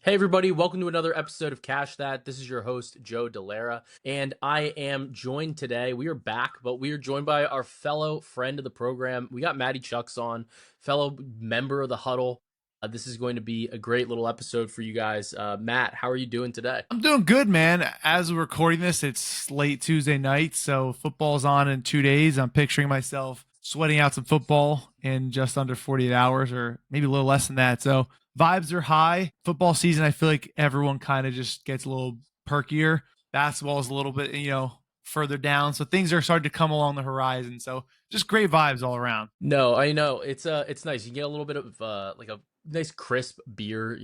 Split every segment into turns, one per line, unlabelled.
Hey everybody, welcome to another episode of Cash That. This is your host, Joe Delara, and I am joined today. We are back, but we are joined by our fellow friend of the program. We got Matty Chucks on, fellow member of the Huddle. This is going to be a great little episode for you guys. Matt, how are you doing today?
I'm doing good, man. As we're recording this, it's late Tuesday night, so football's on in 2 days. I'm picturing myself sweating out some football in just under 48 hours, or maybe a little less than that. So vibes are high. Football season, I feel like everyone kind of just gets a little perkier. Basketball is a little bit, further down. So things are starting to come along the horizon. So just great vibes all around.
No, I know it's nice. You get a little bit of like a nice crisp beer,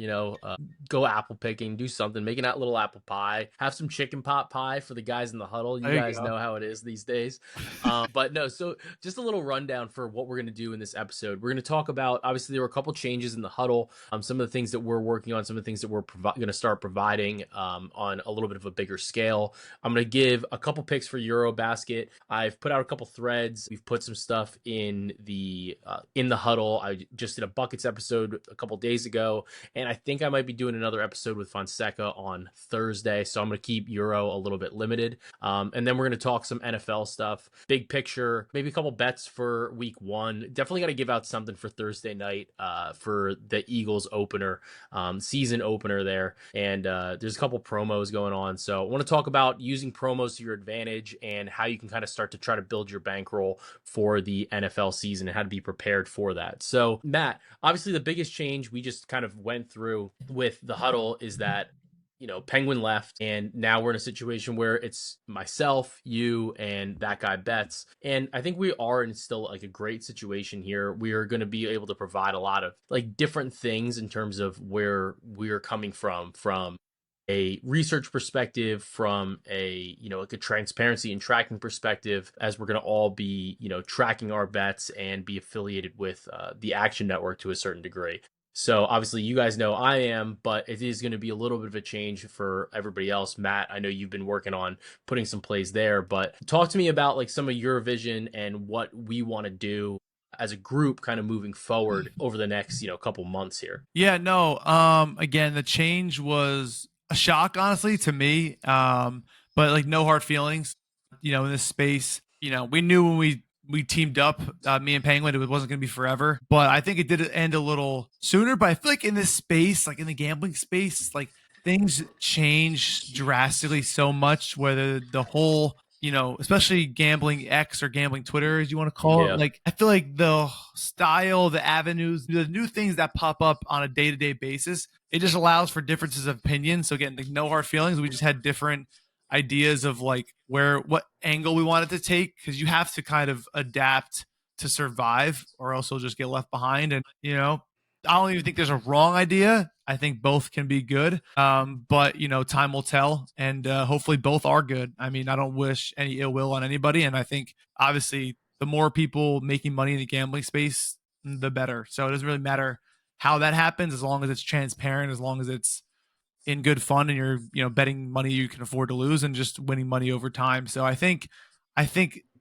go apple picking, do something, making that little apple pie, have some chicken pot pie for the guys in the huddle. You
There you
guys
go.
know how it is these days. But no, so just a little rundown for what we're going to do in this episode. We're going to talk about, obviously there were a couple changes in the huddle, some of the things that we're working on, some of the things that we're going to start providing on a little bit of a bigger scale. I'm going to give a couple picks for EuroBasket. I've put out a couple threads. We've put some stuff in the huddle. I just did a buckets episode a couple days ago, and I think I might be doing another episode with Fonseca on Thursday, so I'm going to keep Euro a little bit limited, and then we're going to talk some NFL stuff, big picture, maybe a couple bets for week one. Definitely got to give out something for Thursday night for the Eagles opener, season opener there, and there's a couple promos going on, so I want to talk about using promos to your advantage and how you can kind of start to try to build your bankroll for the NFL season and how to be prepared for that. So Matt, obviously the biggest change we just kind of went through with the huddle is that Penguin left, and now we're in a situation where it's myself, you, and that guy Betts. And I think we are in still like a great situation here. We are going to be able to provide a lot of like different things in terms of where we're coming from a research perspective, from a like a transparency and tracking perspective, as we're going to all be tracking our bets and be affiliated with the Action Network to a certain degree. So obviously you guys know I am, but it is going to be a little bit of a change for everybody else. Matt, I know you've been working on putting some plays there, but talk to me about like some of your vision and what we want to do as a group kind of moving forward over the next couple months here.
Yeah, no. Again, the change was a shock, honestly, to me. But like no hard feelings. In this space, we knew when we teamed up, me and Penguin, it wasn't going to be forever. But I think it did end a little sooner. But I feel like in this space, like in the gambling space, like things change drastically so much. Whether the whole especially gambling X or gambling Twitter, as you want to call it.
Yeah.
Like, I feel like the style, the avenues, the new things that pop up on a day-to-day basis, it just allows for differences of opinion. So again, like no hard feelings. We just had different ideas of like what angle we wanted to take, because you have to kind of adapt to survive or else you'll just get left behind. And I don't even think there's a wrong idea. I think both can be good. But time will tell, and hopefully both are good. I mean, I don't wish any ill will on anybody, and I think obviously the more people making money in the gambling space, the better. So it doesn't really matter how that happens, as long as it's transparent, as long as it's in good fun, and you're betting money you can afford to lose and just winning money over time. So I think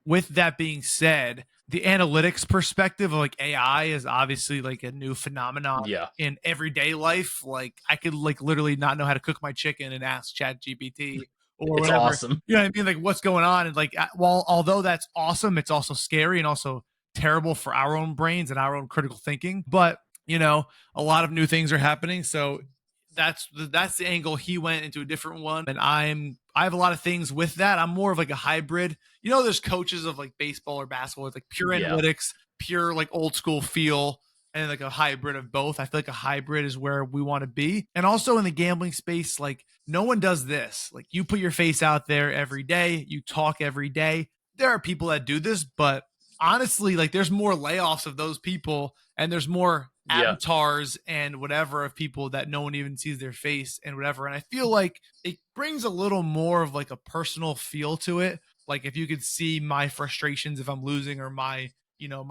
with that being said, the analytics perspective of like AI is obviously like a new phenomenon
Yeah.
in everyday life. Like I could like literally not know how to cook my chicken and ask Chat GPT or
It's
whatever.
awesome.
You know what I mean? Like what's going on? And like, well, although that's awesome, it's also scary and also terrible for our own brains and our own critical thinking. But a lot of new things are happening. So that's the angle he went into, a different one, and I have a lot of things with that. I'm more of like a hybrid. There's coaches of like baseball or basketball. It's like pure
Yeah.
analytics, pure like old school feel, and like a hybrid of both. I feel like a hybrid is where we want to be. And also in the gambling space, like no one does this. Like you put your face out there every day, you talk every day. There are people that do this, but honestly, like there's more layoffs of those people, and there's more
Yeah.
avatars and whatever of people that no one even sees their face and whatever. And I feel like it brings a little more of like a personal feel to it. Like if you could see my frustrations if I'm losing, or my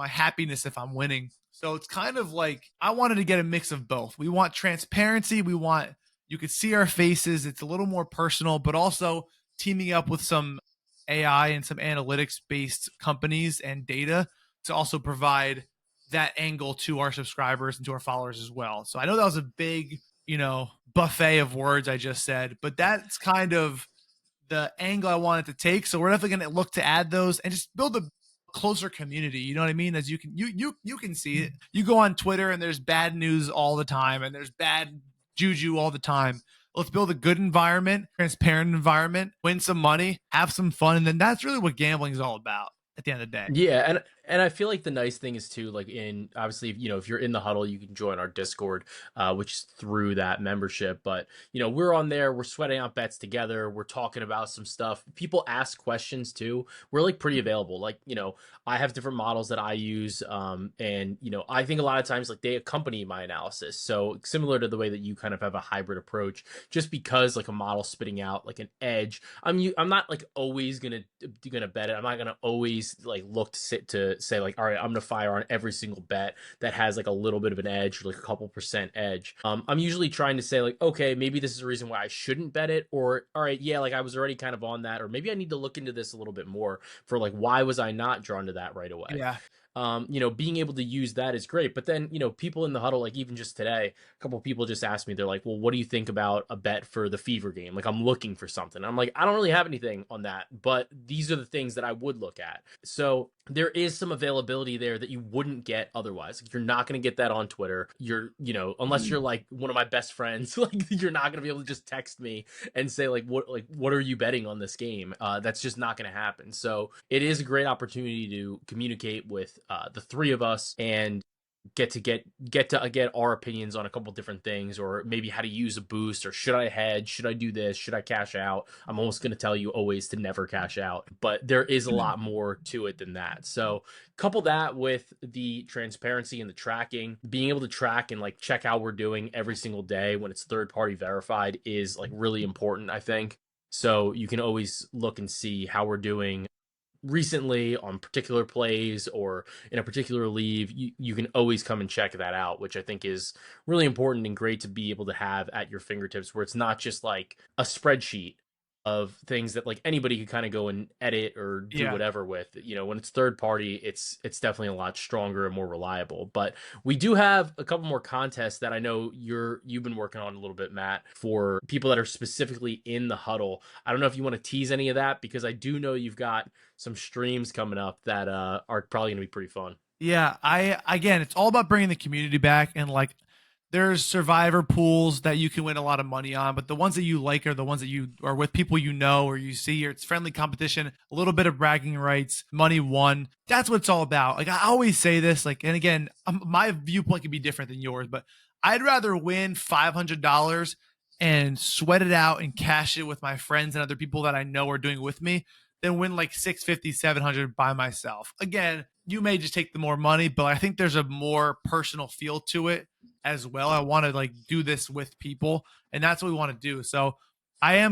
happiness if I'm winning. So it's kind of like I wanted to get a mix of both. We want transparency. We want you could see our faces. It's a little more personal, but also teaming up with some AI and some analytics based companies and data to also provide that angle to our subscribers and to our followers as well. So I know that was a big buffet of words I just said, but that's kind of the angle I wanted to take. So we're definitely going to look to add those and just build a closer community. You know what I mean? As you can see it. You go on Twitter and there's bad news all the time and there's bad juju all the time. Let's build a good environment, transparent environment, win some money, have some fun, and then that's really what gambling is all about at the end of the day.
Yeah, and I feel like the nice thing is too, like in obviously, if you're in the huddle, you can join our Discord, which is through that membership. But we're on there, we're sweating out bets together, we're talking about some stuff. People ask questions too. We're like pretty available. Like, I have different models that I use, and I think a lot of times like they accompany my analysis. So similar to the way that you kind of have a hybrid approach, just because like a model spitting out like an edge, I'm not like always gonna bet it. I'm not gonna always like look to say like, all right, I'm gonna fire on every single bet that has like a little bit of an edge or like a couple percent edge. I'm usually trying to say like, okay, maybe this is a reason why I shouldn't bet it, or all right, yeah, like I was already kind of on that, or maybe I need to look into this a little bit more for like why was I not drawn to that right away.
Yeah.
Being able to use that is great. But then, people in the huddle, like even just today, a couple of people just asked me, they're like, well, what do you think about a bet for the Fever game? Like, I'm looking for something. I'm like, I don't really have anything on that, but these are the things that I would look at. So there is some availability there that you wouldn't get otherwise. Like, you're not going to get that on Twitter. Unless you're like one of my best friends, like you're not going to be able to just text me and say what are you betting on this game? That's just not going to happen. So it is a great opportunity to communicate with the three of us and get our opinions on a couple different things, or maybe how to use a boost, or should I hedge, should I do this, should I cash out. I'm almost going to tell you always to never cash out, but there is a lot more to it than that. So couple that with the transparency and the tracking, being able to track and like check how we're doing every single day when it's third party verified is like really important, I think. So you can always look and see how we're doing recently on particular plays or in a particular leave. You can always come and check that out, which I think is really important and great to be able to have at your fingertips, where it's not just like a spreadsheet of things that like anybody could kind of go and edit or do
Yeah.
whatever with. When it's third party, it's definitely a lot stronger and more reliable. But we do have a couple more contests that I know you've been working on a little bit, Matt, for people that are specifically in the huddle. I don't know if you want to tease any of that, because I do know you've got some streams coming up that are probably going to be pretty fun.
Yeah, again, it's all about bringing the community back, and like there's survivor pools that you can win a lot of money on, but the ones that you like are the ones that you are with people or you see, or it's friendly competition, a little bit of bragging rights, money won. That's what it's all about. Like I always say this, like, and again, my viewpoint can be different than yours, but I'd rather win $500 and sweat it out and cash it with my friends and other people that I know are doing it with me than win like 650, 700 by myself. Again, you may just take the more money, but I think there's a more personal feel to it as well. I want to like do this with people, and that's what we want to do. So we are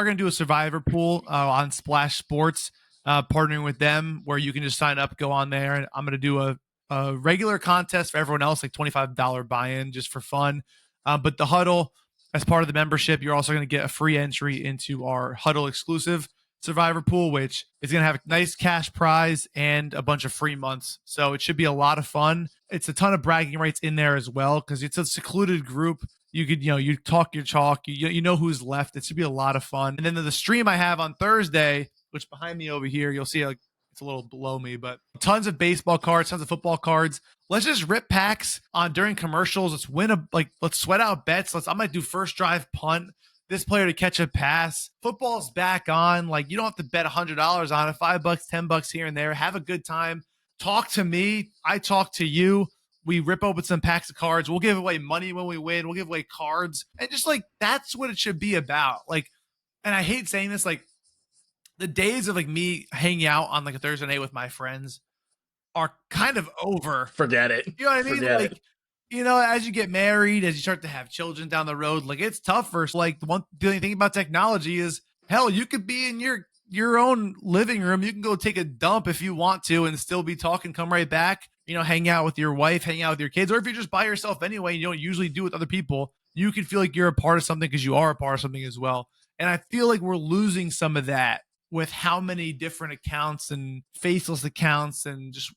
gonna do a survivor pool on Splash Sports, partnering with them, where you can just sign up, go on there, and I'm gonna do a regular contest for everyone else, like $25 buy-in just for fun. But the Huddle, as part of the membership, you're also gonna get a free entry into our Huddle exclusive survivor pool, which is going to have a nice cash prize and a bunch of free months. So it should be a lot of fun. It's a ton of bragging rights in there as well, because it's a secluded group. You could, you talk your chalk, you know who's left. It should be a lot of fun. And then the stream I have on Thursday, which behind me over here, you'll see like it's a little below me, but tons of baseball cards, tons of football cards. Let's just rip packs on during commercials. Let's sweat out bets. I might do first drive punt, this player to catch a pass. Football's back on. Like, you don't have to bet $100 on it. $5, $10 here and there. Have a good time. Talk to me. I talk to you. We rip open some packs of cards. We'll give away money when we win. We'll give away cards. And just like, that's what it should be about. Like, and I hate saying this, like the days of like me hanging out on like a Thursday night with my friends are kind of over.
Forget it.
You know what I mean?
Forget
Like,
it.
as you get married, as you start to have children down the road, like it's tougher. So like the only thing about technology is, hell, you could be in your own living room. You can go take a dump if you want to and still be talking, come right back, hang out with your wife, hang out with your kids. Or if you're just by yourself anyway, you don't usually do it with other people, you can feel like you're a part of something because you are a part of something as well. And I feel like we're losing some of that with how many different accounts and faceless accounts and just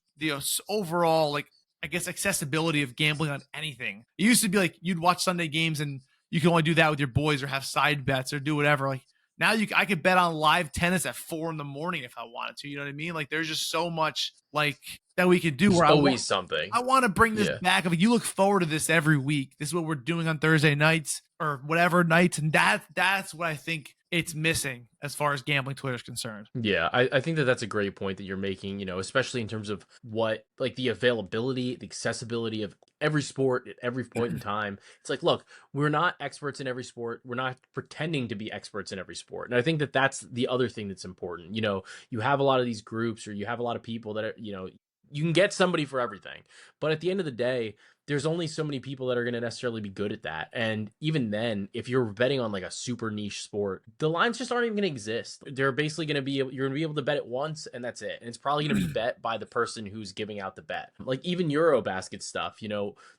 overall, like I guess, accessibility of gambling on anything. It used to be like you'd watch Sunday games and you can only do that with your boys or have side bets or do whatever. Like now I could bet on live tennis at 4 a.m. if I wanted to. You know what I mean? Like there's just so much like that we could do
There's
where
always something.
I want to bring this
Yeah.
back. Like you look forward to this every week. This is what we're doing on Thursday nights or whatever nights, and that's what I think it's missing as far as gambling Twitter is concerned.
Yeah, I think that that's a great point that you're making, especially in terms of what, like the availability, the accessibility of every sport at every point in time. It's like, look, we're not experts in every sport. We're not pretending to be experts in every sport. And I think that that's the other thing that's important. You have a lot of these groups or you have a lot of people that are, you can get somebody for everything. But at the end of the day, there's only so many people that are going to necessarily be good at that. And even then, if you're betting on like a super niche sport, the lines just aren't even going to exist. They're basically going to be, you're going to be able to bet it once and that's it. And it's probably going to be bet by the person who's giving out the bet. Like even EuroBasket stuff,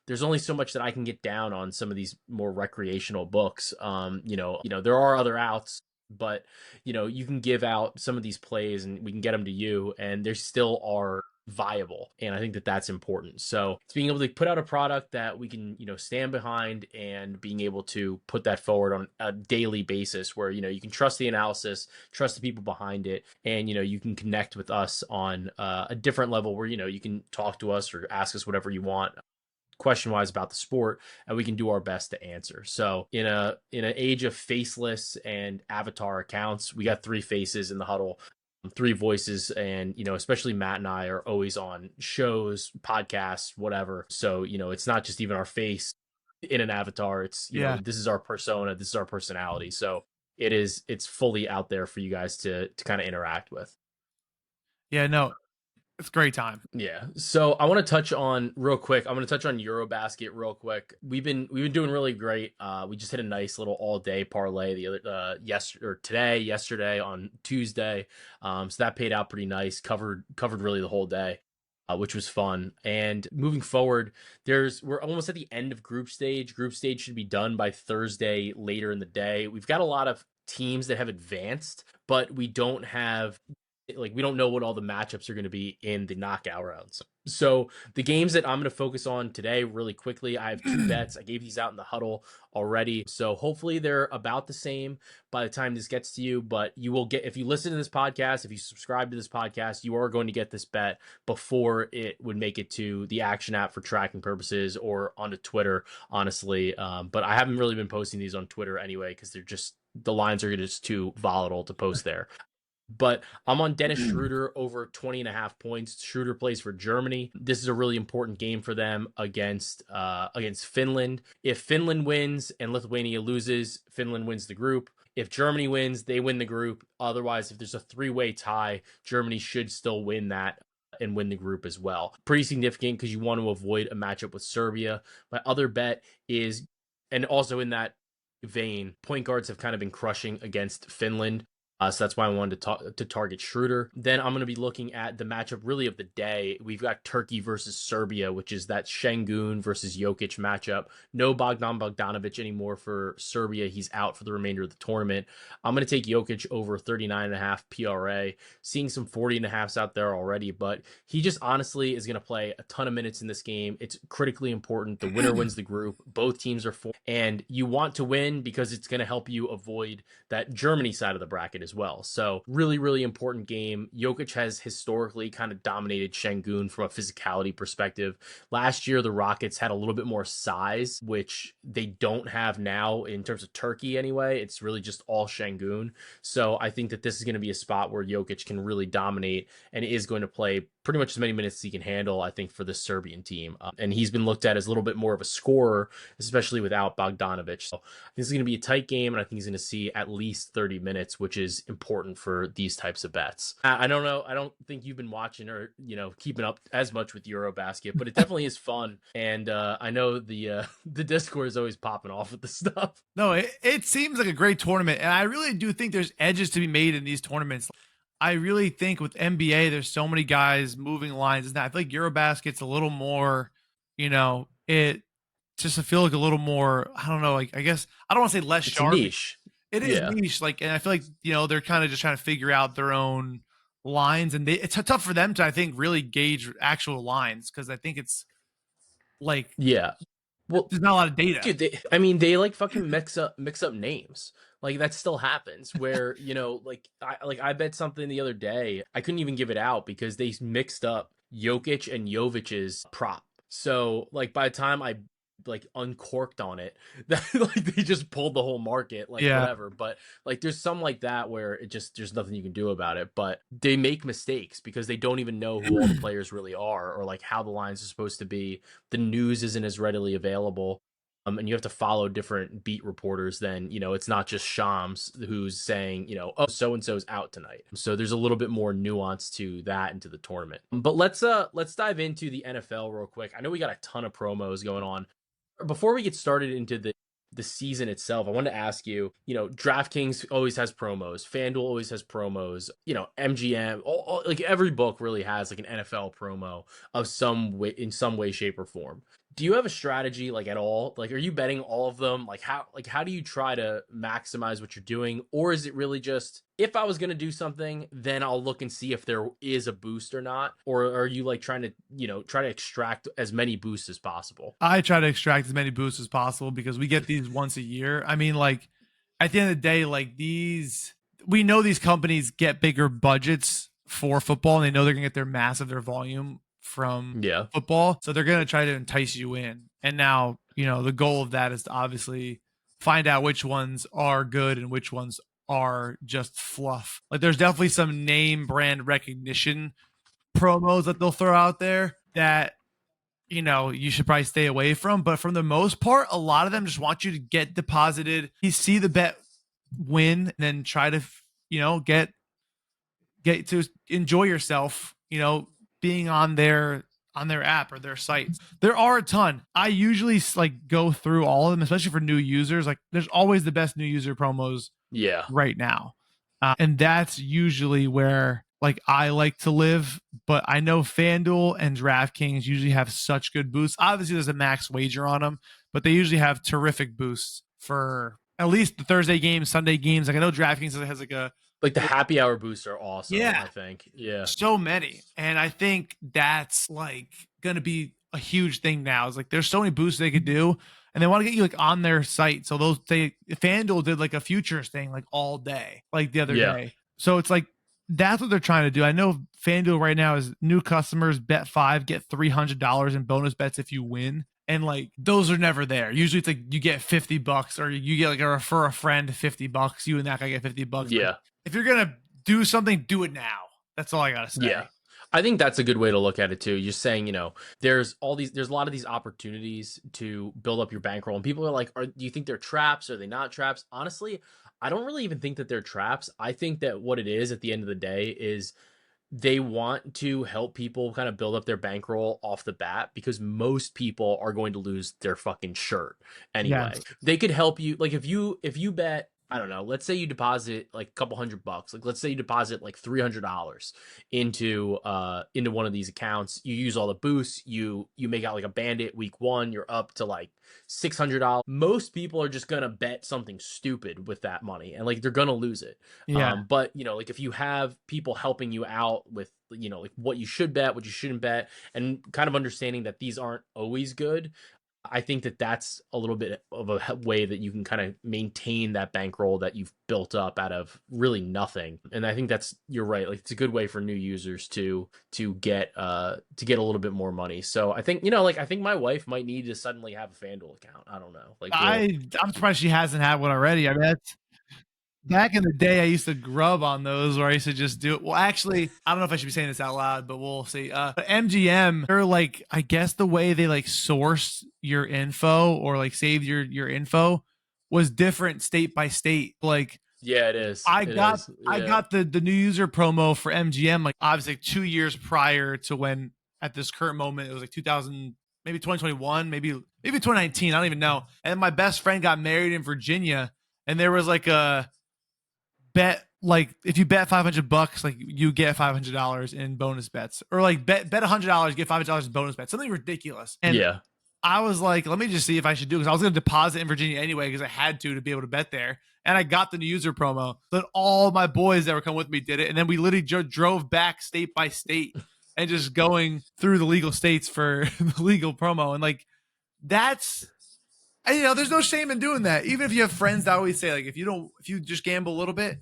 there's only so much that I can get down on some of these more recreational books. There are other outs, but you can give out some of these plays and we can get them to you and they still are viable. And I think that that's important. So it's being able to put out a product that we can, stand behind and being able to put that forward on a daily basis where, you can trust the analysis, trust the people behind it. And, you can connect with us on a different level where, you can talk to us or ask us whatever you want question wise about the sport, and we can do our best to answer. So in an age of faceless and avatar accounts, we got 3 faces in the huddle, 3 voices, and especially Matt and I are always on shows, podcasts, whatever. So it's not just even our face in an avatar. It's this is our persona, this is our personality. So it's fully out there for you guys to kind of interact with.
Yeah, no, it's a great time.
Yeah. So I want to touch on real quick. I'm going to touch on EuroBasket real quick. We've been doing really great. We just hit a nice little all day parlay the other yesterday on Tuesday. So that paid out pretty nice. Covered really the whole day. Which was fun. And moving forward, we're almost at the end of group stage. Group stage should be done by Thursday later in the day. We've got a lot of teams that have advanced, but we don't know what all the matchups are going to be in the knockout rounds. So the games that I'm going to focus on today really quickly, I have 2 bets. I gave these out in the huddle already. So hopefully they're about the same by the time this gets to you, but you will get, if you listen to this podcast, if you subscribe to this podcast, you are going to get this bet before it would make it to the Action app for tracking purposes or onto Twitter, honestly. But I haven't really been posting these on Twitter anyway, because the lines are just too volatile to post there. But I'm on Dennis Schroeder over 20.5 points. Schroeder plays for Germany. This is a really important game for them against Finland. If Finland wins and Lithuania loses, Finland wins the group. If Germany wins, they win the group. Otherwise, if there's a 3-way tie, Germany should still win that and win the group as well. Pretty significant because you want to avoid a matchup with Serbia. My other bet is, and also in that vein, point guards have kind of been crushing against Finland. So that's why I wanted to target Schroeder. Then I'm going to be looking at the matchup really of the day. We've got Turkey versus Serbia, which is that Şengün versus Jokic matchup. No Bogdan Bogdanovic anymore for Serbia. He's out for the remainder of the tournament. I'm going to take Jokic over 39.5 PRA. Seeing some 40.5s out there already, but he just honestly is going to play a ton of minutes in this game. It's critically important. The winner wins the group. Both teams are 4, and you want to win because it's going to help you avoid that Germany side of the bracket as well. So really, really important game. Jokic has historically kind of dominated Şengün from a physicality perspective. Last year, the Rockets had a little bit more size, which they don't have now in terms of Turkey anyway. It's really just all Şengün. So I think that this is going to be a spot where Jokic can really dominate and is going to play pretty much as many minutes as he can handle, I think, for the Serbian team. And he's been looked at as a little bit more of a scorer, especially without Bogdanovic. So this is going to be a tight game, and I think he's going to see at least 30 minutes, which is important for these types of bets. I don't know. I don't think you've been watching or, keeping up as much with EuroBasket, but it definitely is fun. And I know the Discord is always popping off with the stuff.
No, it seems like a great tournament. And I really do think there's edges to be made in these tournaments. I really think with NBA, there's so many guys moving lines. I feel like EuroBasket's a little more, it just I feel like a little more, I don't know, like I guess I don't want to say less
It's
sharp.
niche.
It is niche, and I feel like they're kind of just trying to figure out their own lines, and it's tough for them to, I think, really gauge actual lines because I think it's Like,
Yeah. Well,
there's not a lot of data.
dude, I mean, they like fucking mix up names. Like that still happens where, I bet something the other day. I couldn't even give it out because they mixed up Jokic and Jovic's prop. So like by the time I like uncorked on it, that like they just pulled the whole market, like
Yeah.
whatever. But like there's some like that where there's nothing you can do about it. But they make mistakes because they don't even know who all the players really are or like how the lines are supposed to be. The news isn't as readily available. And you have to follow different beat reporters. Then it's not just Shams who's saying oh, so and so's out tonight. So there's a little bit more nuance to that and to the tournament. But let's dive into the NFL real quick. I know we got a ton of promos going on. Before we get started into the season itself, I wanted to ask you, DraftKings always has promos, FanDuel always has promos, MGM, like every book really has like an NFL promo of some way, in some way, shape, or form. Do you have a strategy like at all? Like, are you betting all of them? How do you try to maximize what you're doing? Or is it really just, if I was going to do something, then I'll look and see if there is a boost or not? Or are you like trying to extract as many boosts as possible?
I try to extract as many boosts as possible because we get these once a year. I mean, like at the end of the day, like we know these companies get bigger budgets for football and they know they're gonna get their volume from football. So they're gonna try to entice you in. And now, the goal of that is to obviously find out which ones are good and which ones are just fluff. Like there's definitely some name brand recognition promos that they'll throw out there that you should probably stay away from. But for the most part, a lot of them just want you to get deposited. You see the bet win, and then try to, get to enjoy yourself, being on their app or their sites. There are a ton. I usually like go through all of them, especially for new users. Like there's always the best new user promos right now. And that's usually where like I like to live, but I know FanDuel and DraftKings usually have such good boosts. Obviously, there's a max wager on them, but they usually have terrific boosts for at least the Thursday games, Sunday games. Like I know DraftKings has
like the happy hour boosts are awesome. Yeah, I think
so many, and I think that's like going to be a huge thing now. It's like there's so many boosts they could do, and they want to get you like on their site. So FanDuel did like a futures thing like all day, like the other day. So it's like that's what they're trying to do. I know FanDuel right now is new customers bet 5 get $300 in bonus bets if you win. And like those are never there. Usually it's like you get $50 or you get like a refer a friend $50. You and that guy get $50.
Yeah.
Like, if you're gonna do something, do it now. That's all I gotta say.
Yeah. I think that's a good way to look at it too. You're saying, there's a lot of these opportunities to build up your bankroll, and people are like, do you think they're traps? Are they not traps? Honestly, I don't really even think that they're traps. I think that what it is at the end of the day is they want to help people kind of build up their bankroll off the bat because most people are going to lose their fucking shirt anyway. Yes. They could help you. Like if you bet, I don't know, let's say you deposit like a couple $100. Like let's say you deposit like $300 into one of these accounts. You use all the boosts. You make out like a bandit week 1. You're up to like $600. Most people are just gonna bet something stupid with that money, and like they're gonna lose it.
Yeah.
But like if you have people helping you out with like what you should bet, what you shouldn't bet, and kind of understanding that these aren't always good. I think that that's a little bit of a way that you can kind of maintain that bankroll that you've built up out of really nothing. And I think you're right. Like it's a good way for new users to get a little bit more money. So I think, I think my wife might need to suddenly have a FanDuel account. I don't know. Like
I'm surprised she hasn't had one already. I mean, that's back in the day, I used to grub on those where I used to just do it. Well, actually, I don't know if I should be saying this out loud, but we'll see. But MGM, they're like, I guess the way they like source your info or like save your info was different state by state. Like,
yeah, it is.
I got the new user promo for MGM, like obviously 2 years prior to when at this current moment, it was like 2000, maybe 2021, maybe 2019. I don't even know. And my best friend got married in Virginia, and there was like a bet, like if you bet $500, like you get $500 in bonus bets, or like bet $100, get $500 in bonus bets, something ridiculous. And yeah, I was like, let me just see if I should do it, because I was going to deposit in Virginia anyway because I had to be able to bet there. And I got the new user promo, so all my boys that were coming with me did it, and then we literally drove back state by state and just going through the legal states for the legal promo. And like, that's, and, there's no shame in doing that. Even if you have friends that always say, like, if you just gamble a little bit,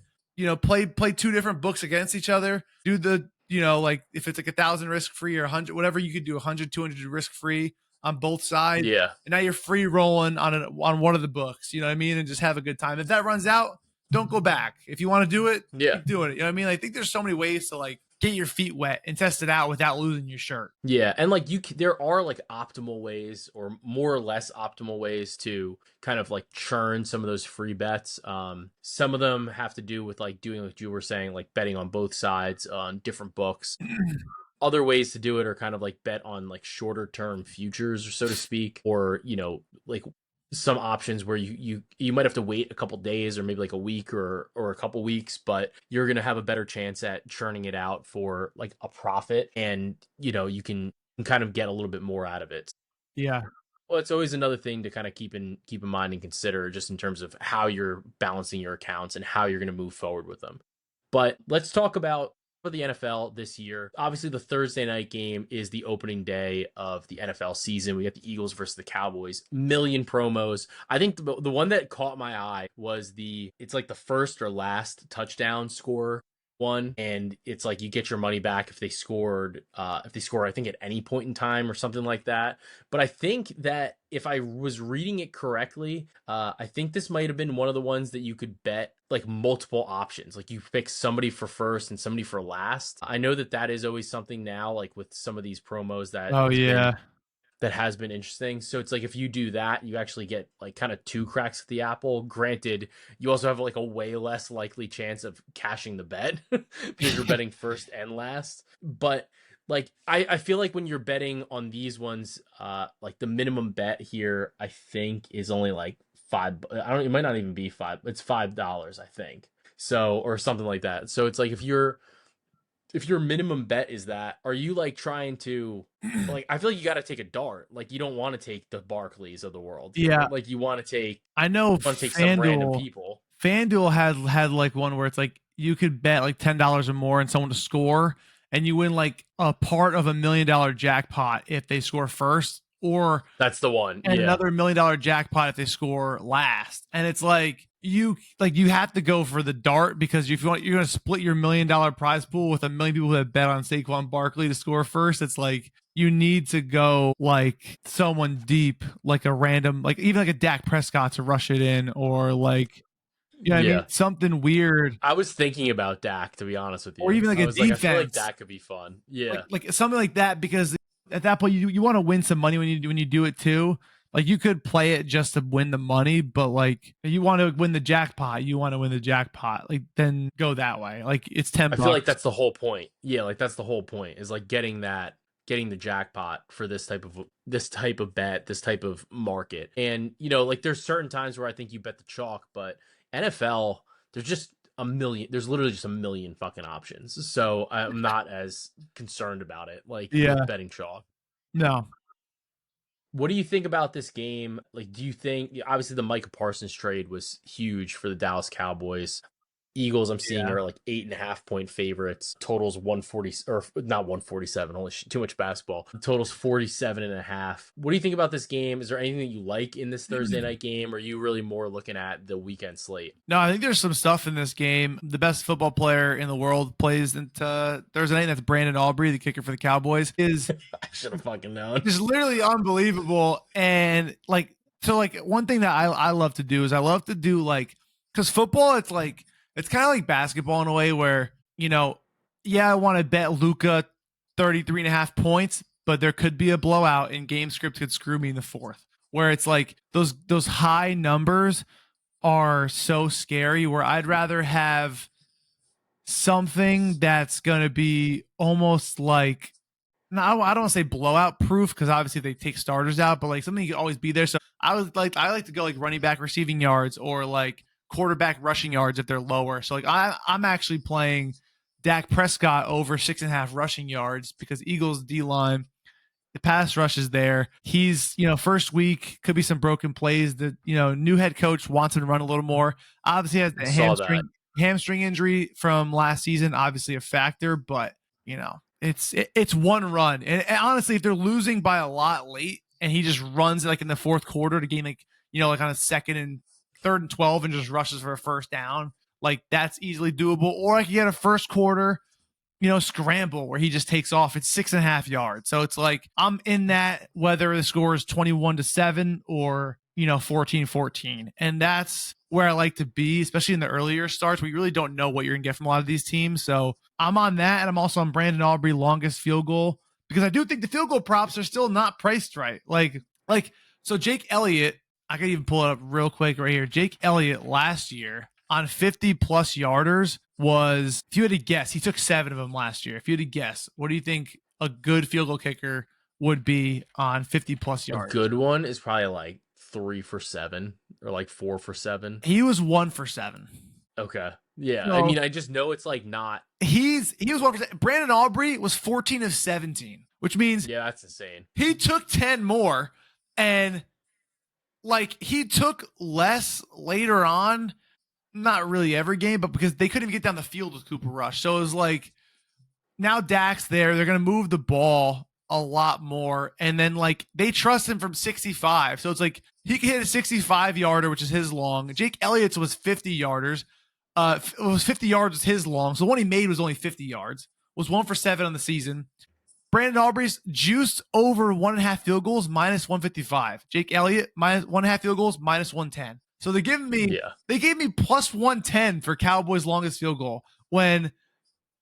play two different books against each other, do the, like if it's like 1,000 risk free or 100, whatever, you could do 100, 200 risk free on both sides.
Yeah.
And now you're free rolling on one of the books, you know what I mean? And just have a good time. If that runs out, don't go back. If you want to do it, keep doing it. You know what I mean? I think there's so many ways to like get your feet wet and test it out without losing your shirt.
Yeah, and like there are like optimal ways or more or less optimal ways to kind of like churn some of those free bets. Some of them have to do with like doing what you were saying, like betting on both sides on different books. Other ways to do it are kind of like bet on like shorter term futures, or so to speak, or like some options where you might have to wait a couple days or maybe like a week or a couple weeks, but you're going to have a better chance at churning it out for like a profit, and you can kind of get a little bit more out of it.
Yeah.
Well, it's always another thing to kind of keep in mind and consider, just in terms of how you're balancing your accounts and how you're going to move forward with them. But let's talk about for the NFL this year. Obviously, the Thursday night game is the opening day of the NFL season. We got the Eagles versus the Cowboys. Million promos. I think the one that caught my eye was it's like the first or last touchdown score one, and it's like you get your money back if they score I think at any point in time or something like that. But I think that if I was reading it correctly, I think this might have been one of the ones that you could bet like multiple options, like you pick somebody for first and somebody for last. I know that is always something now, like with some of these promos that has been interesting. So it's like if you do that, you actually get like kind of two cracks at the apple. Granted, you also have like a way less likely chance of cashing the bet because you're betting first and last. But like I feel like when you're betting on these ones, like the minimum bet here I think is only like it might not even be $5. It's $5, I think. So, or something like that. So it's like if your minimum bet is that, are you like trying to like, I feel like you got to take a dart. Like you don't want to take the Barclays of the world.
Yeah.
Like you want to take,
some
random people.
FanDuel had like one where it's like you could bet like $10 or more on someone to score, and you win like a part of $1 million jackpot if they score first, or
that's the one.
And another $1 million jackpot if they score last. And it's like you have to go for the dart, because if you're going to split your $1 million prize pool with 1 million people who have bet on Saquon Barkley to score first. It's like you need to go like someone deep, like a random, like even like a Dak Prescott to rush it in, or like, I mean, something weird.
I was thinking about Dak, to be honest with you,
or even like a defense.
I feel like Dak could be fun. Yeah,
like something like that, because at that point you want to win some money when you do it too. Like you could play it just to win the money, but like you want to win the jackpot, like then go that way. Like it's $10.
I feel like that's the whole point. Yeah, like that's the whole point, is like getting the jackpot for this type of bet, this type of market. And like there's certain times where I think you bet the chalk, but NFL, there's literally just a million fucking options. So I'm not as concerned about it, like with betting chalk.
No.
What do you think about this game? Like, do you think, obviously the Micah Parsons trade was huge for the Dallas Cowboys. Eagles, I'm seeing, are like 8.5 point favorites. Totals 140, or not 147. Holy shit, too much basketball. Totals 47.5. What do you think about this game? Is there anything that you like in this Thursday night game? Or are you really more looking at the weekend slate?
No, I think there's some stuff in this game. The best football player in the world plays into Thursday night. That's Brandon Aubrey, the kicker for the Cowboys. Is
I should have fucking known.
Just literally unbelievable. And like, so like one thing that I love to do is because football, it's kind of like basketball in a way where, I want to bet Luka 33.5 points, but there could be a blowout and game script could screw me in the fourth, where it's like those high numbers are so scary, where I'd rather have something that's going to be almost like, I don't want to say blowout proof, because obviously they take starters out, but like something you can always be there. So I like to go like running back receiving yards, or like quarterback rushing yards if they're lower. So like I'm actually playing Dak Prescott over 6.5 rushing yards, because Eagles D-line, the pass rush is there. He's, first week could be some broken plays. The, new head coach wants him to run a little more. Obviously has the hamstring injury from last season, obviously a factor, but It's one run, and honestly, if they're losing by a lot late, and he just runs like in the fourth quarter to gain like like on a second and third and 12 and just rushes for a first down, like that's easily doable. Or I could get a first quarter scramble where he just takes off. It's 6.5 yards. So it's like I'm in that whether the score is 21-7 or 14-14. And that's where I like to be, especially in the earlier starts where you really don't know what you're gonna get from a lot of these teams. So I'm on that, and I'm also on Brandon Aubrey longest field goal because I do think the field goal props are still not priced right. So Jake Elliott, I could even pull it up real quick right here. Jake Elliott last year on 50 plus yarders was, if you had to guess, he took 7 of them last year. If you had to guess, what do you think a good field goal kicker would be on 50 plus
A
yards?
good one is probably like 3 for 7 or like 4 for 7.
He was 1 for 7.
Okay. Yeah.
So
I mean, I just know it's like not.
he was 1 for 7. Brandon Aubrey was 14 of 17, which means
Yeah, that's insane.
he took 10 more, and like he took less later on. Not really every game, but because they couldn't even get down the field with Cooper Rush. So it was like now Dak's there. They're going to move the ball a lot more. And then like they trust him from 65. So it's like he can hit a 65 yarder, which is his long. Jake Elliott's was 50 yarders. It was 50 yards was his long. So the one he made was only 50 yards. Was 1 for 7 on the season. Brandon Aubrey's juiced over 1.5 field goals minus 155. Jake Elliott minus 1.5 field goals minus 110. So they gave me plus 110 for Cowboys' longest field goal when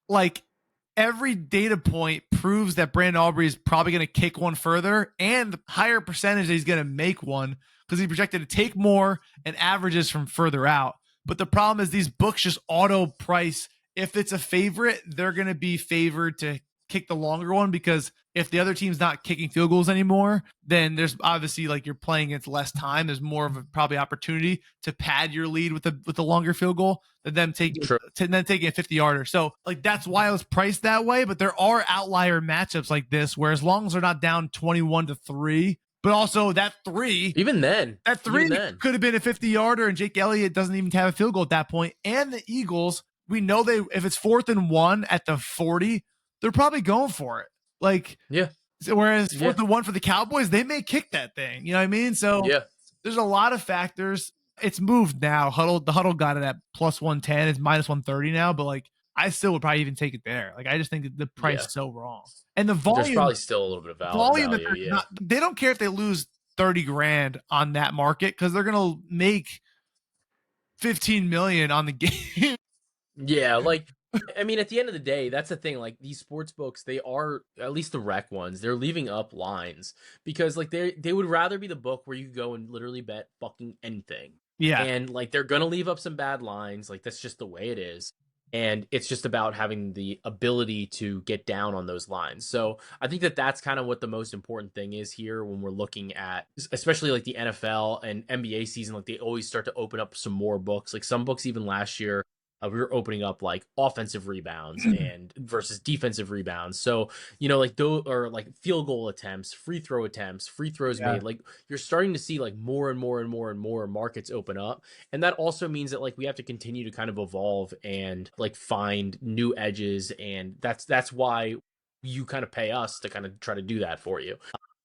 like every data point proves that Brandon Aubrey is probably going to kick one further and the higher percentage that he's going to make one because he projected to take more and averages from further out. But the problem is these books just auto price. If it's a favorite, they're going to be favored to kick the longer one because if the other team's not kicking field goals anymore, then there's obviously like you're playing against less time. There's more of a probably opportunity to pad your lead with the longer field goal than them taking a 50 yarder. So like that's why it was priced that way. But there are outlier matchups like this where as long as they're not down 21-3, but also that 3,
Even then,
could have been a 50 yarder, and Jake Elliott doesn't even have a field goal at that point. And the Eagles, we know if it's 4th and 1 at the 40. They're probably going for it. Like,
yeah.
Whereas 4th and 1 for the Cowboys, they may kick that thing. You know what I mean? So
yeah,
there's a lot of factors. It's moved now. The Huddle got it at plus 110. It's minus 130 now, but like I still would probably even take it there. Like I just think that the price is so wrong. And the volume,
there's probably still a little bit of value.
They don't care if they lose 30 grand on that market because they're gonna make 15 million on the game.
Yeah, like I mean, at the end of the day, that's the thing. Like these sports books, they are, at least the rec ones, they're leaving up lines because like they would rather be the book where you go and literally bet fucking anything.
Yeah,
and like they're gonna leave up some bad lines. Like that's just the way it is. And it's just about having the ability to get down on those lines. So I think that's kind of what the most important thing is here when we're looking at, especially like the NFL and NBA season. Like they always start to open up some more books. Like some books even last year, we were opening up like offensive rebounds and versus defensive rebounds. So, like those or like field goal attempts, free throws made, like you're starting to see like more and more and more and more markets open up. And that also means that like we have to continue to kind of evolve and like find new edges. And that's why you kind of pay us to kind of try to do that for you.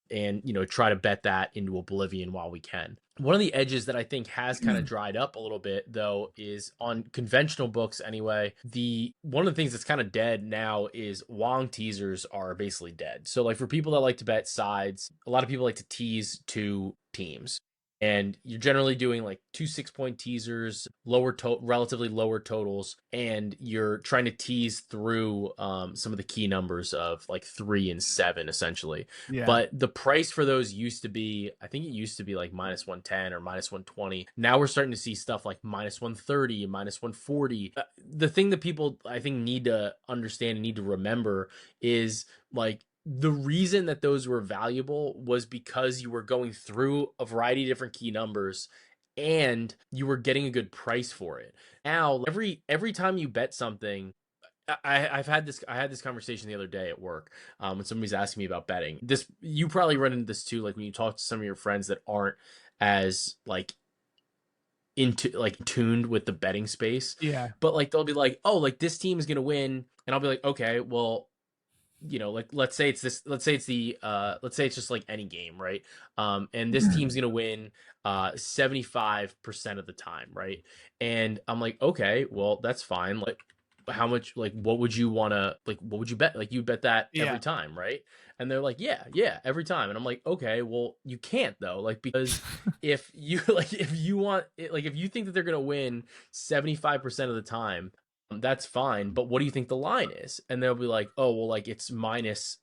And try to bet that into oblivion while we can. One of the edges that I think has kind of dried up a little bit though is on conventional books anyway. One of the things that's kind of dead now is long teasers are basically dead. So like for people that like to bet sides, a lot of people like to tease 2 teams. And you're generally doing like 2 6-point teasers, relatively lower totals, and you're trying to tease through some of the key numbers of like 3 and 7 essentially. Yeah. But the price for those used to be, I think it used to be like minus 110 or minus 120. Now we're starting to see stuff like minus 130, minus 140. The thing that people I think need to understand and need to remember is like the reason that those were valuable was because you were going through a variety of different key numbers and you were getting a good price for it. Now, every time you bet something, I had this conversation the other day at work when somebody's asking me about betting. You probably run into this too, like when you talk to some of your friends that aren't as like into like tuned with the betting space.
Yeah.
But like they'll be like, oh, like this team is gonna win, and I'll be like, okay, well, like let's say it's this, let's say it's the let's say it's just like any game, right? And this team's gonna win 75% of the time, right? And I'm like, okay, well, that's fine. Like, how much, like, what would you wanna, like, what would you bet? Like, you bet that
Yeah.
every time, right? And they're like, yeah, every time. And I'm like, okay, well, you can't though, like, because if you like, if you want it, like, if you think that they're gonna win 75% of the time, that's fine, but what do you think the line is? And they'll be like, oh, well, like it's minus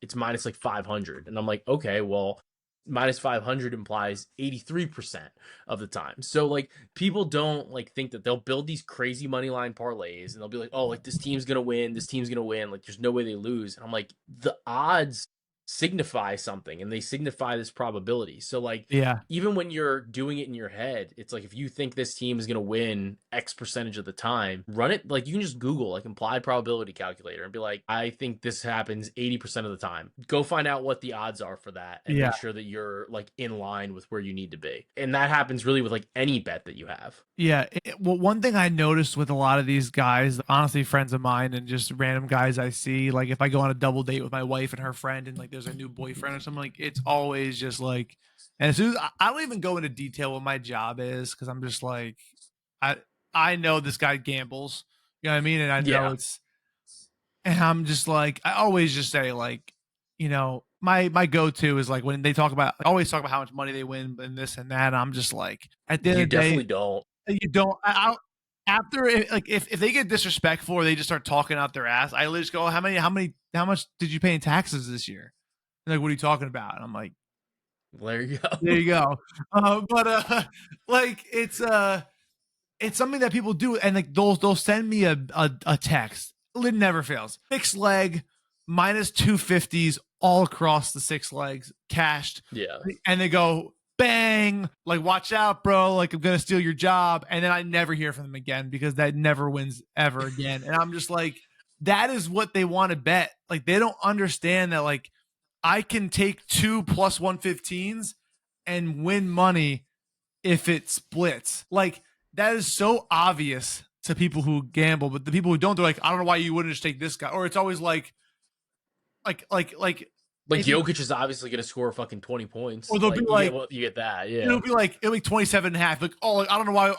like 500. And I'm like, okay, well, minus 500 implies 83% of the time. So like people don't like think that they'll build these crazy money line parlays and they'll be like, oh, like this team's gonna win, this team's gonna win, like there's no way they lose. And I'm like, the odds signify something and they signify this probability. So like
Yeah.
even when you're doing it in your head, it's like if you think this team is going to win X percentage of the time, run it. Like you can just Google like implied probability calculator and be like, I think this happens 80% of the time. Go find out what the odds are for that and
Yeah.
make sure that you're like in line with where you need to be. And that happens really with like any bet that you have.
Yeah. Well, one thing I noticed with a lot of these guys, honestly, friends of mine and just random guys I see, like if I go on a double date with my wife and her friend and like there's a new boyfriend or something, like it's always just like, and as soon as I don't even go into detail what my job is because I'm just like, I I know this guy gambles, you know what I mean? And I know
Yeah.
it's, and I'm just like, I always just say like, my go-to is like when they talk about, I always talk about how much money they win and this and that. I'm just like, at the end
You
of the day,
definitely don't.
you don't. After it, like if they get disrespectful or they just start talking out their ass, I literally just go, how much did you pay in taxes this year? And like, what are you talking about? And I'm like,
There you
there
go.
you go. But like it's something that people do, and like they'll send me a text. It never fails. Fixed leg minus 250s all across the six legs cashed,
Yeah.
and they go bang, like watch out, bro, like I'm gonna steal your job, and then I never hear from them again because that never wins ever again. And I'm just like, that is what they want to bet. Like they don't understand that like I can take 2 plus 115s and win money if it splits. Like that is so obvious to people who gamble, but the people who don't, they're like, I don't know why you wouldn't just take this guy. Or it's always like
Like
if you,
Jokic is obviously going to score fucking 20
or
points.
they'll be
Like
like,
you get that. Yeah.
it'll be 27 and a half. Like, oh, like, I don't know why,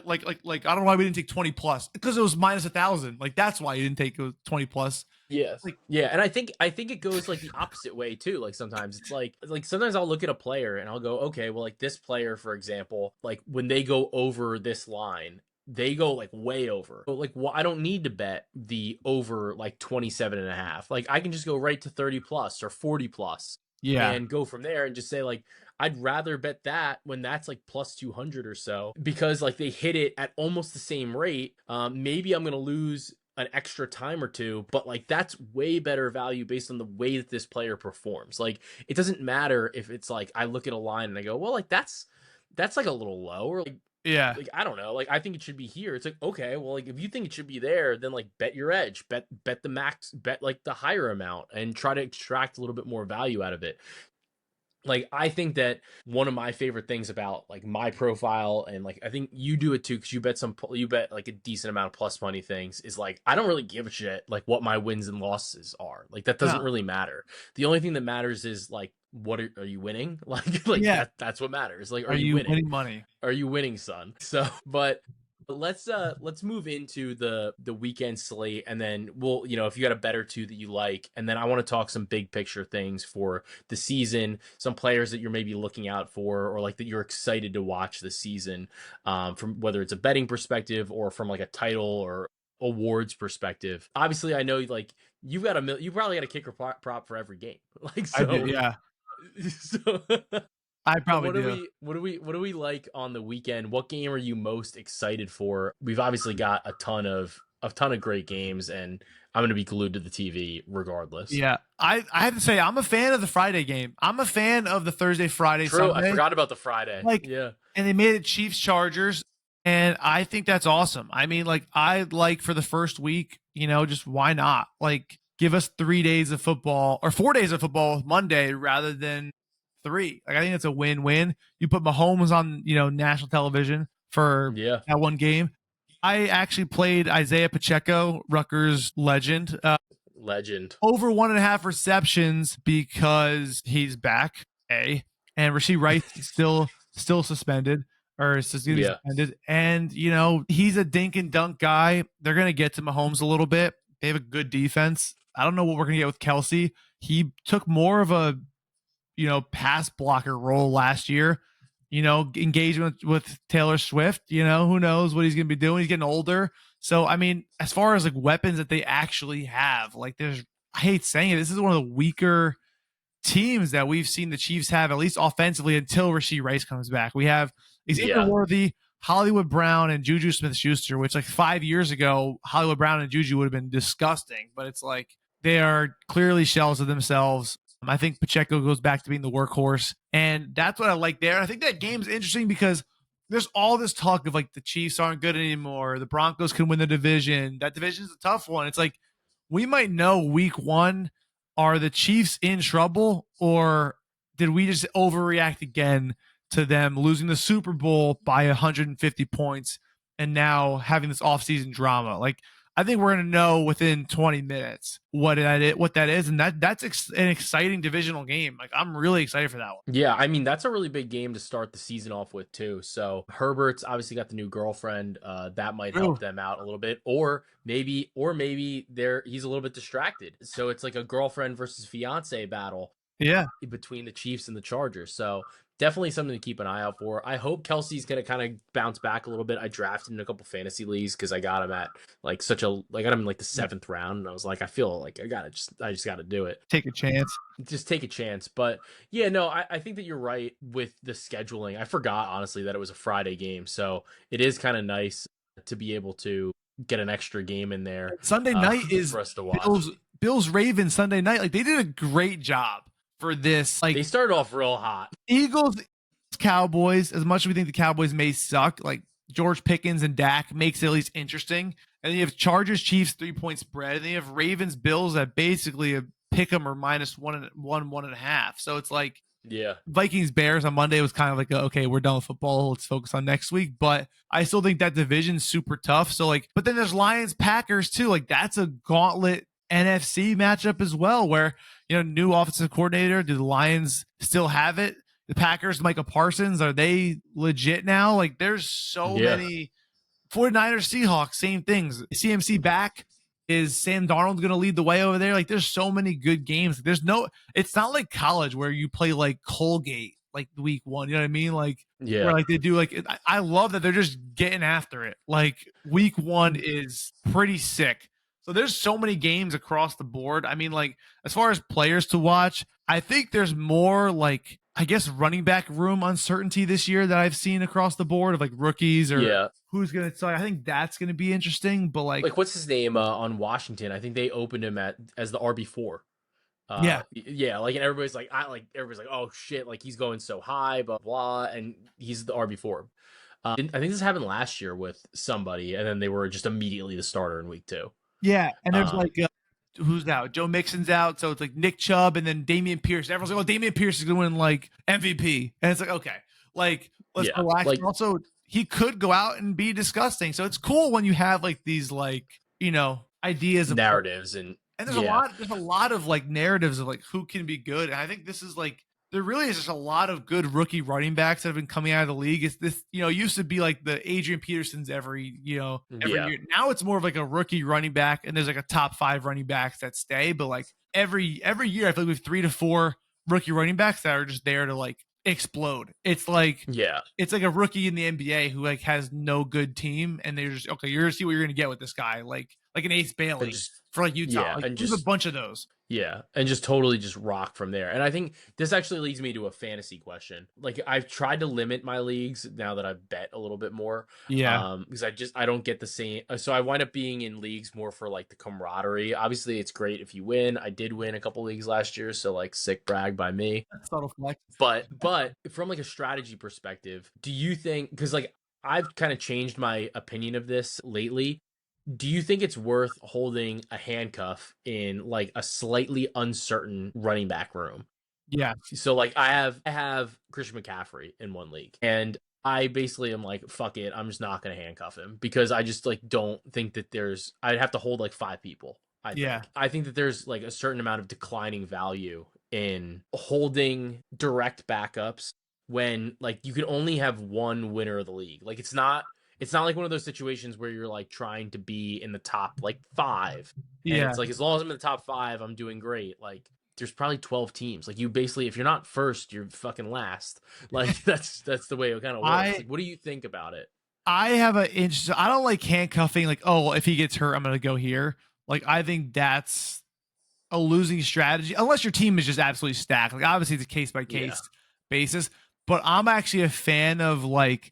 like, I don't know why we didn't take 20 plus because it was minus 1,000. Like, that's why you didn't take 20 plus.
Yes.
Like,
Yeah, and I think it goes like the opposite way too. Like sometimes it's like sometimes I'll look at a player and I'll go, okay, well like this player for example, like when they go over this line, they go like way over. But like well, I don't need to bet the over like 27 and a half. Like I can just go right to 30 plus or 40 plus
yeah,
and go from there and just say like I'd rather bet that when that's like plus 200 or so because like they hit it at almost the same rate. Maybe I'm going to lose an extra time or two, but like that's way better value based on the way that this player performs. Like it doesn't matter if it's like I look at a line and I go, well, like that's like a little low or
yeah,
like I don't know, like I think it should be here. It's like okay, well, like if you think it should be there, then like bet your edge, bet the max, bet like the higher amount, and try to extract a little bit more value out of it. Like I think that one of my favorite things about like my profile and like I think you do it too because you bet like a decent amount of plus money things is like I don't really give a shit like what my wins and losses are. Like that doesn't
no,
really matter. The only thing that matters is like what are you winning? Like
yeah.
that's what matters. Like are
Are
you
you
winning?
winning money?
Are you winning, son? So but let's move into the weekend slate and then we'll if you got a bet or two that you like and then I want to talk some big picture things for the season, some players that you're maybe looking out for or like that you're excited to watch this season, from whether it's a betting perspective or from like a title or awards perspective. Obviously I know like you probably got a kicker prop for every game. Like
I do.
so
Yeah,
so
I
but
probably do.
what do we like on the weekend? What game are you most excited for? We've obviously got a ton of great games, and I'm gonna be glued to the TV regardless.
Yeah, I have to say I'm a fan of the Friday game. I'm a fan of the Thursday, Friday,
True, I
Sunday.
forgot about the Friday.
Like,
Yeah,
and they made it Chiefs Chargers, and I think that's awesome. I mean, like I like for the first week, just why not? Like give us 3 days of football or 4 days of football Monday rather than three. Like I think it's a win-win. You put Mahomes on, national television for
yeah.
that one game. I actually played Isaiah Pacheco, Rutgers legend.
Legend.
over 1.5 receptions because he's back. And Rashee Rice is still suspended, or is going to be
Yeah.
suspended. And he's a dink and dunk guy. They're going to get to Mahomes a little bit. They have a good defense. I don't know what we're going to get with Kelsey. He took more of a pass blocker role last year. Engagement with Taylor Swift. Who knows what he's going to be doing? He's getting older. So I mean, as far as like weapons that they actually have, like I hate saying it, this is one of the weaker teams that we've seen the Chiefs have, at least offensively, until Rashee Rice comes back. We have Xavier Worthy, Hollywood Brown, and Juju Smith-Schuster, which like 5 years ago, Hollywood Brown and Juju would have been disgusting, but it's like they are clearly shells of themselves. I think Pacheco goes back to being the workhorse, and that's what I like there. And I think that game's interesting because there's all this talk of like the Chiefs aren't good anymore. The Broncos can win the division. That division is a tough one. It's like we might know week one, are the Chiefs in trouble, or did we just overreact again to them losing the Super Bowl by 150 points and now having this offseason drama? Like, I think we're going to know within 20 minutes what that is, and that's an exciting divisional game. Like, I'm really excited for that one.
Yeah, I mean, that's a really big game to start the season off with too. So Herbert's obviously got the new girlfriend. That might help them out a little bit, or maybe he's a little bit distracted. So it's like a girlfriend versus fiance battle.
Yeah,
between the Chiefs and the Chargers. So definitely something to keep an eye out for. I hope Kelsey's going to kind of bounce back a little bit. I drafted him in a couple fantasy leagues because I got him at like I got him in like the 7th round, and I was like, I feel like I just got to do it.
Take a chance.
Just take a chance. But yeah, no, I think that you're right with the scheduling. I forgot honestly that it was a Friday game, so it is kind of nice to be able to get an extra game in there.
Sunday night is
for us to watch.
Bills Ravens Sunday night. Like, they did a great job for this. Like,
they started off real hot.
Eagles, Cowboys, as much as we think the Cowboys may suck, like George Pickens and Dak makes it at least interesting. And then you have Chargers, Chiefs, 3-point spread. And then you have Ravens, Bills at basically a pick 'em or -1.5. So it's like,
yeah,
Vikings, Bears on Monday was kind of like, okay, we're done with football. Let's focus on next week. But I still think that division's super tough. So like, but then there's Lions, Packers too. Like, that's a gauntlet NFC matchup as well, where new offensive coordinator. Do the Lions still have it? The Packers, Micah Parsons, are they legit now? Like, there's so many. 49ers, Seahawks, same things. CMC back. Is Sam Darnold going to lead the way over there? Like, there's so many good games. It's not like college where you play like Colgate like week one. You know what I mean? Like, where like they do like, I love that they're just getting after it. Like, week one is pretty sick. So there's so many games across the board. I mean, like, as far as players to watch, I think there's more like, I guess, running back room uncertainty this year that I've seen across the board of like rookies or who's going to start. I think that's going to be interesting. But like
what's his name on Washington? I think they opened him as the RB4. Like, and everybody's like, oh shit, like he's going so high, blah blah, and he's the RB4. I think this happened last year with somebody, and then they were just immediately the starter in week 2.
Yeah, and there's like who's out? Joe Mixon's out, so it's like Nick Chubb and then Damian Pierce. Everyone's like, oh, Damian Pierce is gonna win like MVP, and it's like, okay, like let's relax. Like, also, he could go out and be disgusting. So it's cool when you have like these like ideas of
narratives and
there's a lot of like narratives of like who can be good. And I think this is like, there really is just a lot of good rookie running backs that have been coming out of the league. It's this, used to be like the Adrian Petersons every year. Now it's more of like a rookie running back, and there's like a top 5 running backs that stay. But like every year, I feel like we have 3 to 4 rookie running backs that are just there to like explode. It's like, it's like a rookie in the NBA who like has no good team, and they're just, okay, you're gonna see what you're gonna get with this guy, like an Ace Bailey for like Utah. Like, and there's a bunch of those.
Yeah, and just totally just rock from there. And I think this actually leads me to a fantasy question. Like, I've tried to limit my leagues now that I've bet a little bit more.
Yeah.
Because I don't get the same. So I wind up being in leagues more for like the camaraderie. Obviously, it's great if you win. I did win a couple leagues last year, so like sick brag by me.
Subtle flex.
But from like a strategy perspective, do you think, because like I've kind of changed my opinion of this lately. Do you think it's worth holding a handcuff in like a slightly uncertain running back room?
Yeah.
So like I have Christian McCaffrey in one league, and I basically am like, fuck it, I'm just not going to handcuff him because I just like don't think that I'd have to hold like 5 people
Yeah.
I think that there's like a certain amount of declining value in holding direct backups when like you can only have one winner of the league. Like it's not like one of those situations where you're like trying to be in the top like 5 and
Yeah.
it's like as long as I'm in the top 5, I'm doing great. Like there's probably 12 teams. Like you basically if you're not first, you're fucking last. Like that's the way it kind of works.
I
Like what do you think about it?
I have an interest. I don't like handcuffing. Like, oh, well, if he gets hurt, I'm gonna go here. Like, I think that's a losing strategy unless your team is just absolutely stacked. Like, obviously, it's a case by
Yeah.
case basis. But I'm actually a fan of like.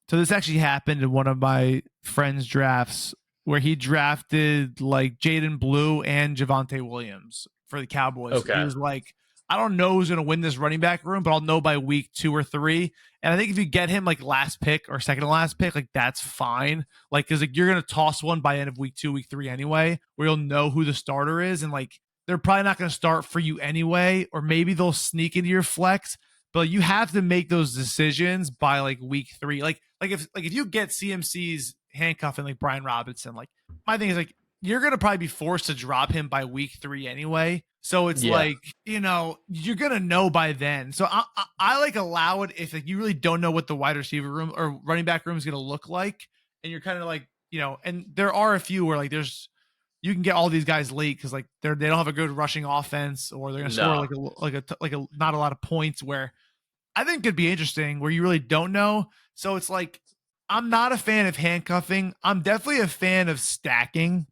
So this actually happened in one of my friends' drafts where he drafted like Jaden Blue and Javonte Williams for the Cowboys. He
Okay.
was like, I don't know who's going to win this running back room, but I'll know by week 2 or 3. And I think if you get him like last pick or second to last pick, like that's fine. Like, cause like you're going to toss one by end of week 2, week 3 anyway, where you'll know who the starter is. And like, they're probably not going to start for you anyway, or maybe they'll sneak into your flex, but you have to make those decisions by like week 3. Like if you get CMC's handcuffing like Brian Robinson, like my thing is like you're gonna probably be forced to drop him by week 3 anyway. So it's
Yeah.
like, you're gonna know by then. So I like allow it if like you really don't know what the wide receiver room or running back room is gonna look like, and you're kind of like, and there are a few where like you can get all these guys late because like they don't have a good rushing offense, or they're gonna score
No.
like a not a lot of points, where I think could be interesting where you really don't know. So it's like, I'm not a fan of handcuffing. I'm definitely a fan of stacking,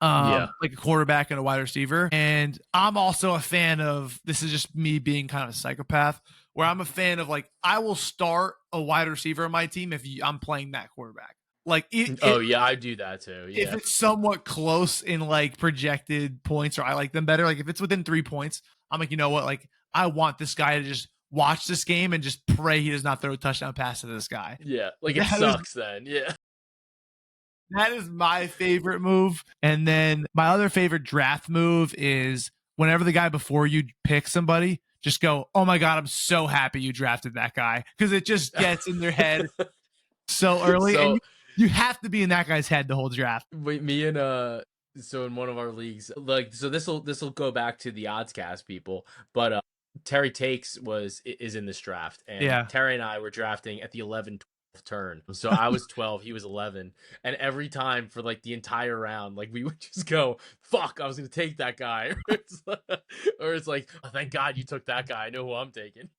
Yeah.
like a quarterback and a wide receiver. And I'm also a fan of, this is just me being kind of a psychopath, where I'm a fan of like, I will start a wide receiver on my team if I'm playing that quarterback. Like
Oh yeah, I do that too.
if
Yeah.
it's somewhat close in like projected points, or I like them better, like if it's within 3 points, I'm like, you know what? Like I want this guy to just watch this game and just pray he does not throw a touchdown pass to this guy.
Yeah. Like it
That is
sucks then. Yeah.
that is my favorite move. And then my other favorite draft move is whenever the guy before you pick somebody, just go, oh my God, I'm so happy you drafted that guy. Because it just gets in their head so early. And
So
you have to be in that guy's head the whole draft.
wait, me and so in one of our leagues, like so this will go back to the odds cast people, but Terry Takes is in this draft, and
Yeah.
Terry and I were drafting at the 11-12 turn. So I was 12, he was 11, and every time for like the entire round, like we would just go, "Fuck, I was gonna take that guy," or it's like, oh, "Thank God you took that guy. I know who I'm taking."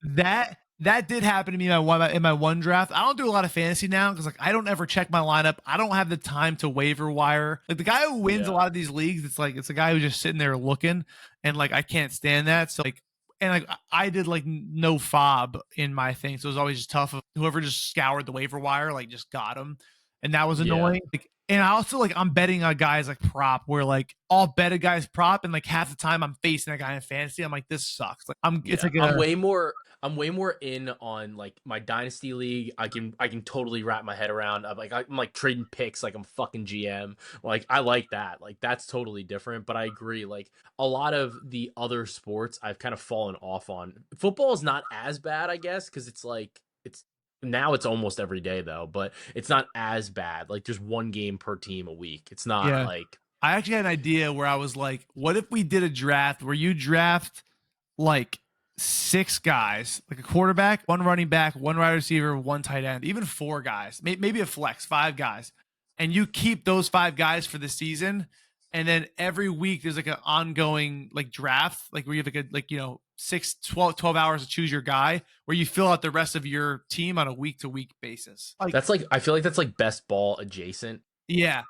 That did happen to me in my one draft. I don't do a lot of fantasy now because like I don't ever check my lineup. I don't have the time to waiver wire. Like the guy who wins a
Yeah.
lot of these leagues, it's a guy who's just sitting there looking, and like I can't stand that. So like, and like I did like no fob in my thing, so it was always just tough. Whoever just scoured the waiver wire like just got him, and that was
Yeah.
annoying. Like, and I also like I'm betting on guys like prop, where like I'll bet a guy's prop, and like half the time I'm facing that guy in fantasy. I'm like, this sucks. Like it's
Yeah.
like
I'm way more in on like my dynasty league. I can totally wrap my head around. I'm like trading picks like I'm fucking GM. Like I like that. Like that's totally different. But I agree. Like a lot of the other sports I've kind of fallen off on. Football is not as bad, I guess, because it's like now it's almost every day though, but it's not as bad. Like there's one game per team a week. It's not
yeah.
like
I actually had an idea where I was like, what if we did a draft where you draft like 6 guys, like a quarterback, one running back, one wide receiver, one tight end, even 4 guys, maybe a flex, 5 guys, and you keep those 5 guys for the season. And then every week there's like an ongoing like draft, like where you have like a, like, 12 hours to choose your guy, where you fill out the rest of your team on a week to week basis. Like,
that's like I feel like that's like best ball adjacent.
yeah,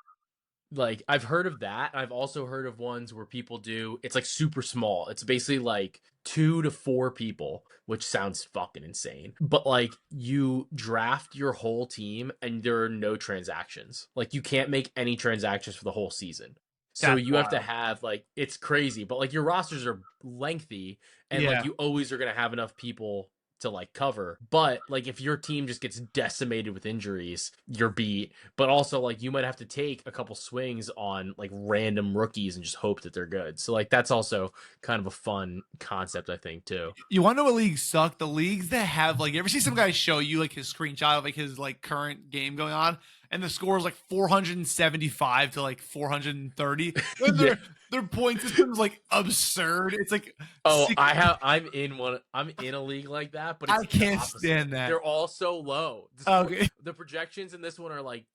Like I've heard of that. I've also heard of ones where people do it's like super small. It's basically like 2 to 4 people, which sounds fucking insane. But like you draft your whole team and there are no transactions. Like you can't make any transactions for the whole season. So
that's
you have to
wild.
have like it's crazy, but like your rosters are lengthy and
Yeah.
like you always are going to have enough people to like cover. But like if your team just gets decimated with injuries, you're beat. But also like you might have to take a couple swings on like random rookies and just hope that they're good. So like that's also kind of a fun concept, I think, too.
You want to know what leagues suck? The leagues that have like, you ever see some guy show you like his screenshot of like his like current game going on, and the score is like 475 to like 430. When
Yeah.
their point system is like absurd. It's like
Oh,
six,
I'm in a league like that, but
I
it's the
can't
opposite.
stand that.
They're all so low.
Okay.
The projections in this one are like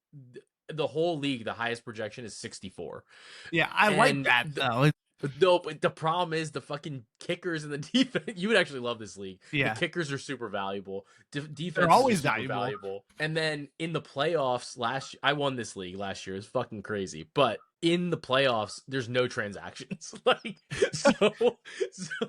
the whole league, the highest projection is 64.
Yeah, I like
And
that though.
no, but the problem is the fucking kickers and the defense. You would actually love this league. The
Yeah,
kickers are super valuable.
they're
Defenses
always
are super
valuable.
valuable. And then in the playoffs I won this league last year. It was fucking crazy. But in the playoffs, there's no transactions. Like so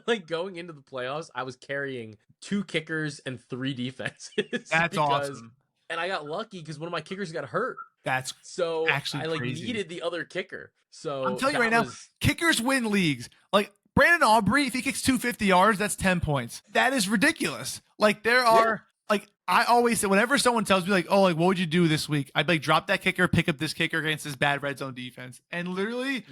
like going into the playoffs, I was carrying 2 kickers and 3 defenses.
That's awesome.
And I got lucky because one of my kickers got hurt.
That's
So
actually
I like
crazy.
needed the other kicker. So
I'm telling you right now, kickers win leagues. Like Brandon Aubrey, if he kicks 250 yards, that's 10 points. That is ridiculous. Like there are like I always say whenever someone tells me like, oh, like what would you do this week? I'd like drop that kicker, pick up this kicker against this bad red zone defense. And literally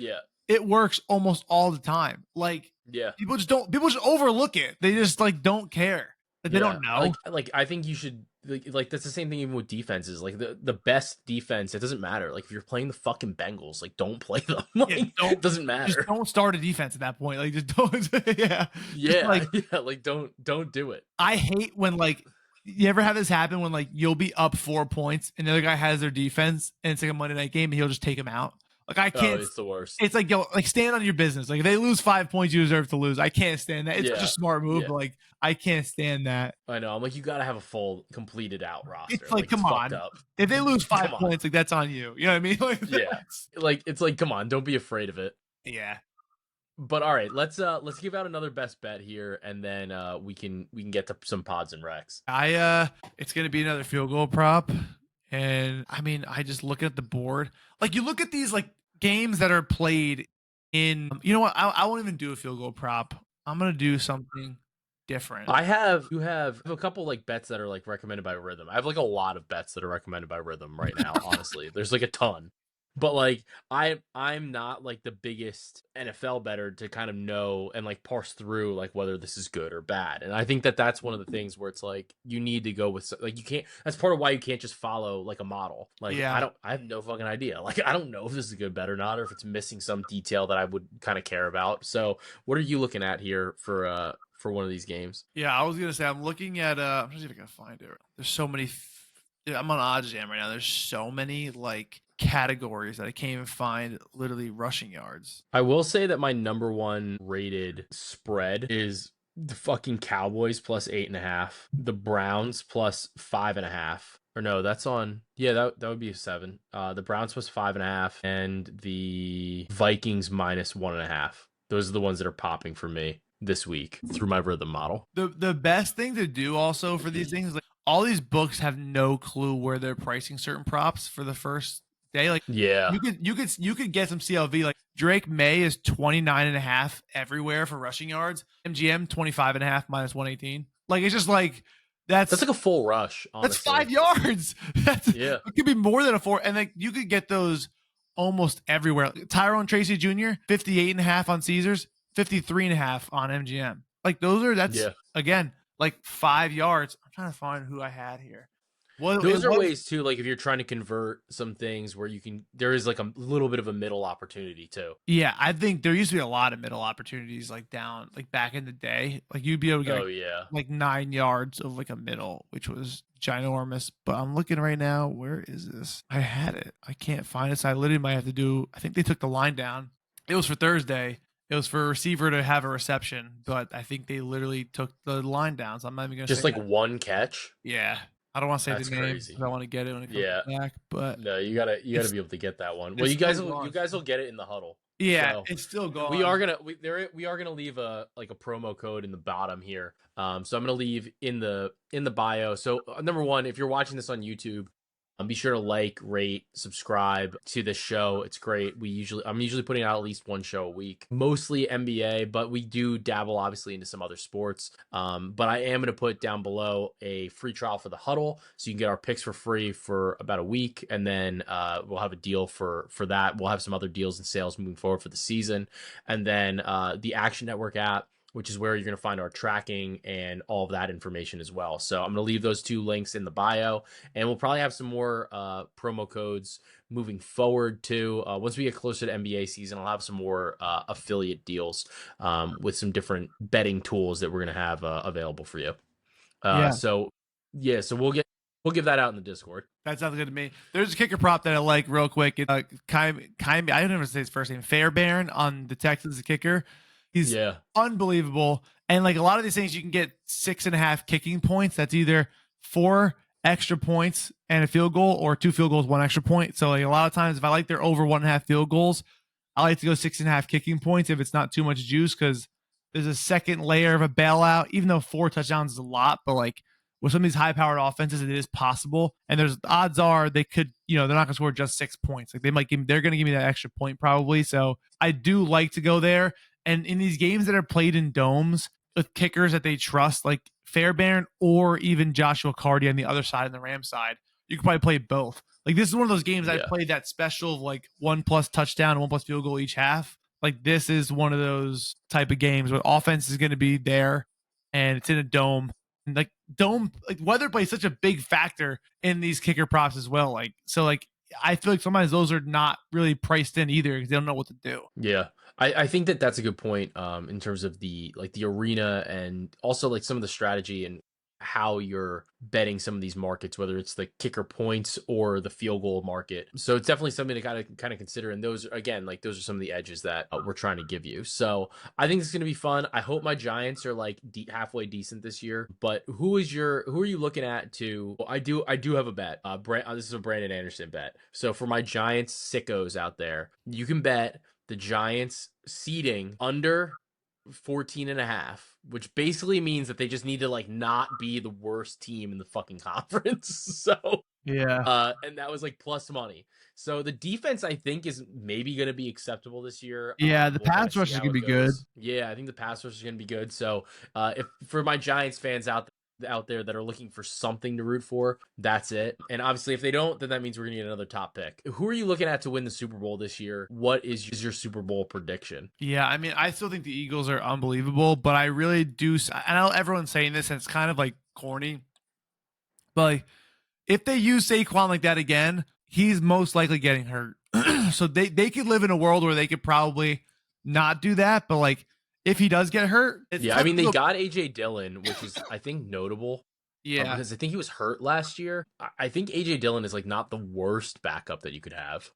it works almost all the time. Like people just overlook it. They just like don't care. Like, they don't know.
Like I think you should like that's the same thing even with defenses. Like the best defense, it doesn't matter. Like if you're playing the fucking Bengals, like don't play them. Like, it doesn't matter.
Just don't start a defense at that point. Like just don't.
Like don't do it.
I hate when like you ever have this happen when like you'll be up 4 points and the other guy has their defense and it's like a Monday night game and he'll just take them out. Like I can't.
It's the worst.
It's like yo, like stand on your business. Like if they lose 5 points, you deserve to lose. I can't stand that. It's such a smart move, but like I can't stand that.
I know. I'm like, you got to have a full completed out roster.
It's like come on. If they lose 5 points, like that's on you. You know what I mean? Like,
like it's like come on, don't be afraid of it.
Yeah.
But all right, let's give out another best bet here, and then we can get to some pods and recs.
It's gonna be another field goal prop. And I mean, I just look at the board. Like you look at these like games that are played in. You know what? I won't even do a field goal prop. I'm gonna do something different.
You have a couple like bets that are like recommended by Rhythm. I have like a lot of bets that are recommended by Rhythm right now. Honestly, there's like a ton. But like I'm not like the biggest NFL bettor to kind of know and like parse through like whether this is good or bad. And I think that that's one of the things where it's like you need to go with like you can't. That's part of why you can't just follow like a model. Like I have no fucking idea. Like I don't know if this is a good bet or not, or if it's missing some detail that I would kind of care about. So what are you looking at here for one of these games?
Yeah, I was gonna say I'm looking at I'm just even gonna find it. There's so many. I'm on OddsJam right now. There's so many like categories that I can't even find literally rushing yards.
I will say that my number one rated spread is the fucking Cowboys plus 8.5, the Browns plus 5.5. Or no, that's on. Yeah, that would be a 7. The Browns plus 5.5 and the Vikings minus 1.5. Those are the ones that are popping for me this week through my Rhythm model.
The best thing to do also for these things, like all these books have no clue where they're pricing certain props for the first day. Like you could get some CLV. Like Drake May is 29.5 everywhere for rushing yards. MGM 25.5 minus 118. Like it's just like that's
like a full rush. Honestly.
That's 5 yards. It could be more than a 4, and like you could get those almost everywhere. Tyrone Tracy Jr. 58.5 on Caesars, 53.5 on MGM. Like that's again like 5 yards. I'm trying to find who I had here.
Those are ways too, like if you're trying to convert some things where there is like a little bit of a middle opportunity too.
Yeah, I think there used to be a lot of middle opportunities like down, like back in the day. Like you'd be able to get like 9 yards of like a middle, which was ginormous. But I'm looking right now. Where is this? I had it. I can't find it. So I literally might have to I think they took the line down. It was for Thursday. It was for a receiver to have a reception, but I think they literally took the line down. So I'm not even going to
just like that. One catch.
Yeah. I don't want to say the name because I want to get it when it comes back. But
no, you gotta be able to get that one. Well, you guys will get it in the huddle.
Yeah, so it's still going.
We are gonna leave a promo code in the bottom here. So I'm gonna leave in the bio. So number one, if you're watching this on YouTube, be sure to like, rate, subscribe to this show. It's great. I'm usually putting out at least one show a week, mostly NBA, but we do dabble obviously into some other sports. But I am going to put down below a free trial for the Huddle, so you can get our picks for free for about a week, and then we'll have a deal for that. We'll have some other deals and sales moving forward for the season, and then the Action Network app. which is where you're going to find our tracking and all of that information as well. So I'm going to leave those 2 links in the bio, and we'll probably have some more promo codes moving forward too. Once we get closer to NBA season, I'll have some more affiliate deals with some different betting tools that we're going to have available for you.
Yeah.
So yeah, so we'll give that out in the Discord.
That sounds good to me. There's a kicker prop that I like real quick. It's I don't even say his first name. Fairbairn on the Texans kicker. He's
Yeah.
unbelievable. And like a lot of these things, you can get 6.5 kicking points. That's either 4 extra points and a field goal, or 2 field goals, 1 extra point. So like a lot of times, if I like their over 1.5 field goals, I like to go 6.5 kicking points if it's not too much juice, because there's a second layer of a bailout. Even though 4 touchdowns is a lot, but like with some of these high-powered offenses, it is possible. And there's odds are they could, they're not going to score just 6 points. Like they're going to give me that extra point probably. So I do like to go there. And in these games that are played in domes with kickers that they trust, like Fairbairn or even Joshua Cardi on the other side and the Ram side, you could probably play both. Like this is one of those games I played that special of like 1+ touchdown, 1+ field goal each half. Like this is one of those type of games where offense is going to be there and it's in a dome. Like weather plays such a big factor in these kicker props as well. Like I feel like sometimes those are not really priced in either because they don't know what to do.
Yeah. I think that's a good point in terms of the arena, and also like some of the strategy and how you're betting some of these markets, whether it's the kicker points or the field goal market. So it's definitely something to kind of consider. And those, again, like those are some of the edges that we're trying to give you. So I think it's going to be fun. I hope my Giants are like halfway decent this year. But who are you looking at to? Well, I do have a bet. This is a Brandon Anderson bet. So for my Giants sickos out there, you can bet the Giants seeding under 14.5, which basically means that they just need to like not be the worst team in the fucking conference. So and that was like plus money. So the defense I think is maybe going to be acceptable this year.
Yeah, the
we'll
pass rush is going to be good.
Yeah, I think the pass rush is going to be good. So if for my Giants fans out there that are looking for something to root for, that's it. And obviously if they don't, then that means we're gonna get another top pick. Who are you looking at to win the Super Bowl this year? What is your Super Bowl prediction?
Yeah, I mean, I still think the Eagles are unbelievable, but I really do. I know everyone's saying this and it's kind of like corny, but like if they use Saquon like that again, he's most likely getting hurt. So they could live in a world where they could probably not do that, but like if he does get hurt,
yeah, I mean they got AJ Dillon, which is I think notable.
Yeah,
because I think he was hurt last year. I think AJ Dillon is like not the worst backup that you could have.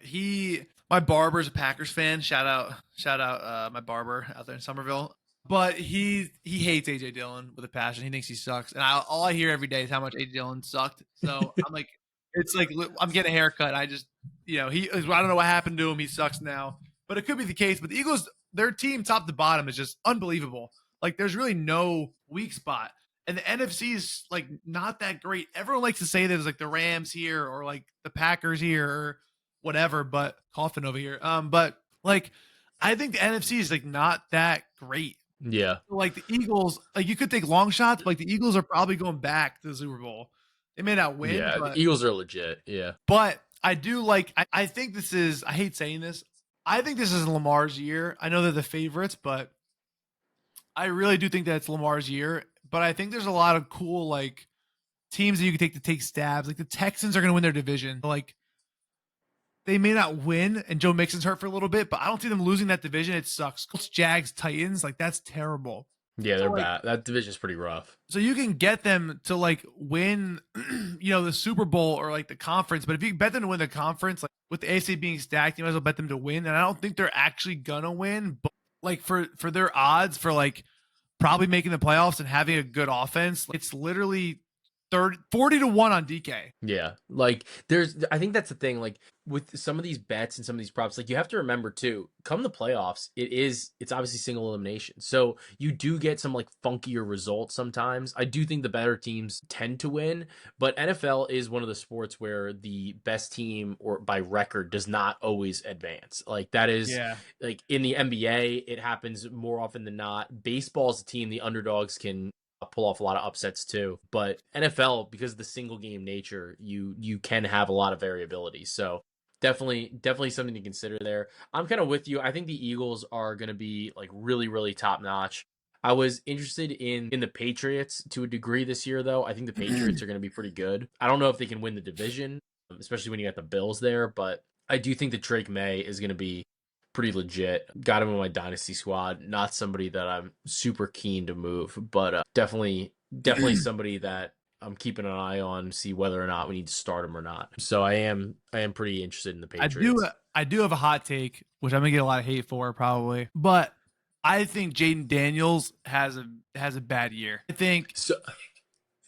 My barber's a Packers fan. Shout out, my barber out there in Somerville. But he hates AJ Dillon with a passion. He thinks he sucks, and all I hear every day is how much AJ Dillon sucked. So I'm like, it's like I'm getting a haircut. I just, I don't know what happened to him. He sucks now, but it could be the case. But the Eagles, their team, top to bottom, is just unbelievable. Like there's really no weak spot. And the NFC is like not that great. Everyone likes to say there's like the Rams here or like the Packers here or whatever, but Coffin over here. But like I think the NFC is like not that great.
Yeah.
So, like the Eagles, like you could take long shots, but like the Eagles are probably going back to the Super Bowl. They may not win.
Yeah,
but,
the Eagles are legit. Yeah.
But I do like I think this is, I hate saying this, I think this is Lamar's year. I know they're the favorites, but I really do think that it's Lamar's year. But I think there's a lot of cool like teams that you can take stabs. Like the Texans are going to win their division. Like they may not win, and Joe Mixon's hurt for a little bit, but I don't see them losing that division. It sucks. Colts, Jags, Titans, like that's terrible.
Yeah, they're bad. That division's pretty rough.
So you can get them to like win, the Super Bowl or like the conference. But if you bet them to win the conference, like with the AFC being stacked, you might as well bet them to win. And I don't think they're actually gonna win. But like for their odds for like probably making the playoffs and having a good offense, it's literally 40 to 1 on DK.
Yeah. Like I think that's the thing, like with some of these bets and some of these props, like you have to remember too, come the playoffs, it's obviously single elimination. So you do get some like funkier results sometimes. I do think the better teams tend to win, but NFL is one of the sports where the best team or by record does not always advance. Like that is like in the NBA, it happens more often than not. Baseball's a team, the underdogs can pull off a lot of upsets too, but NFL, because of the single game nature, you can have a lot of variability. So definitely something to consider there. I'm kind of with you. I think the Eagles are going to be like really, really top notch. I was interested in the Patriots to a degree this year, though. I think the Patriots are going to be pretty good. I don't know if they can win the division, especially when you got the Bills there, but I do think that Drake May is going to be pretty legit. Got him in my dynasty squad. Not somebody that I'm super keen to move, but definitely somebody that I'm keeping an eye on, see whether or not we need to start him or not. So I am pretty interested in the Patriots.
I do have a hot take, which I'm gonna get a lot of hate for probably, but I think Jaden Daniels has a bad year. I think
So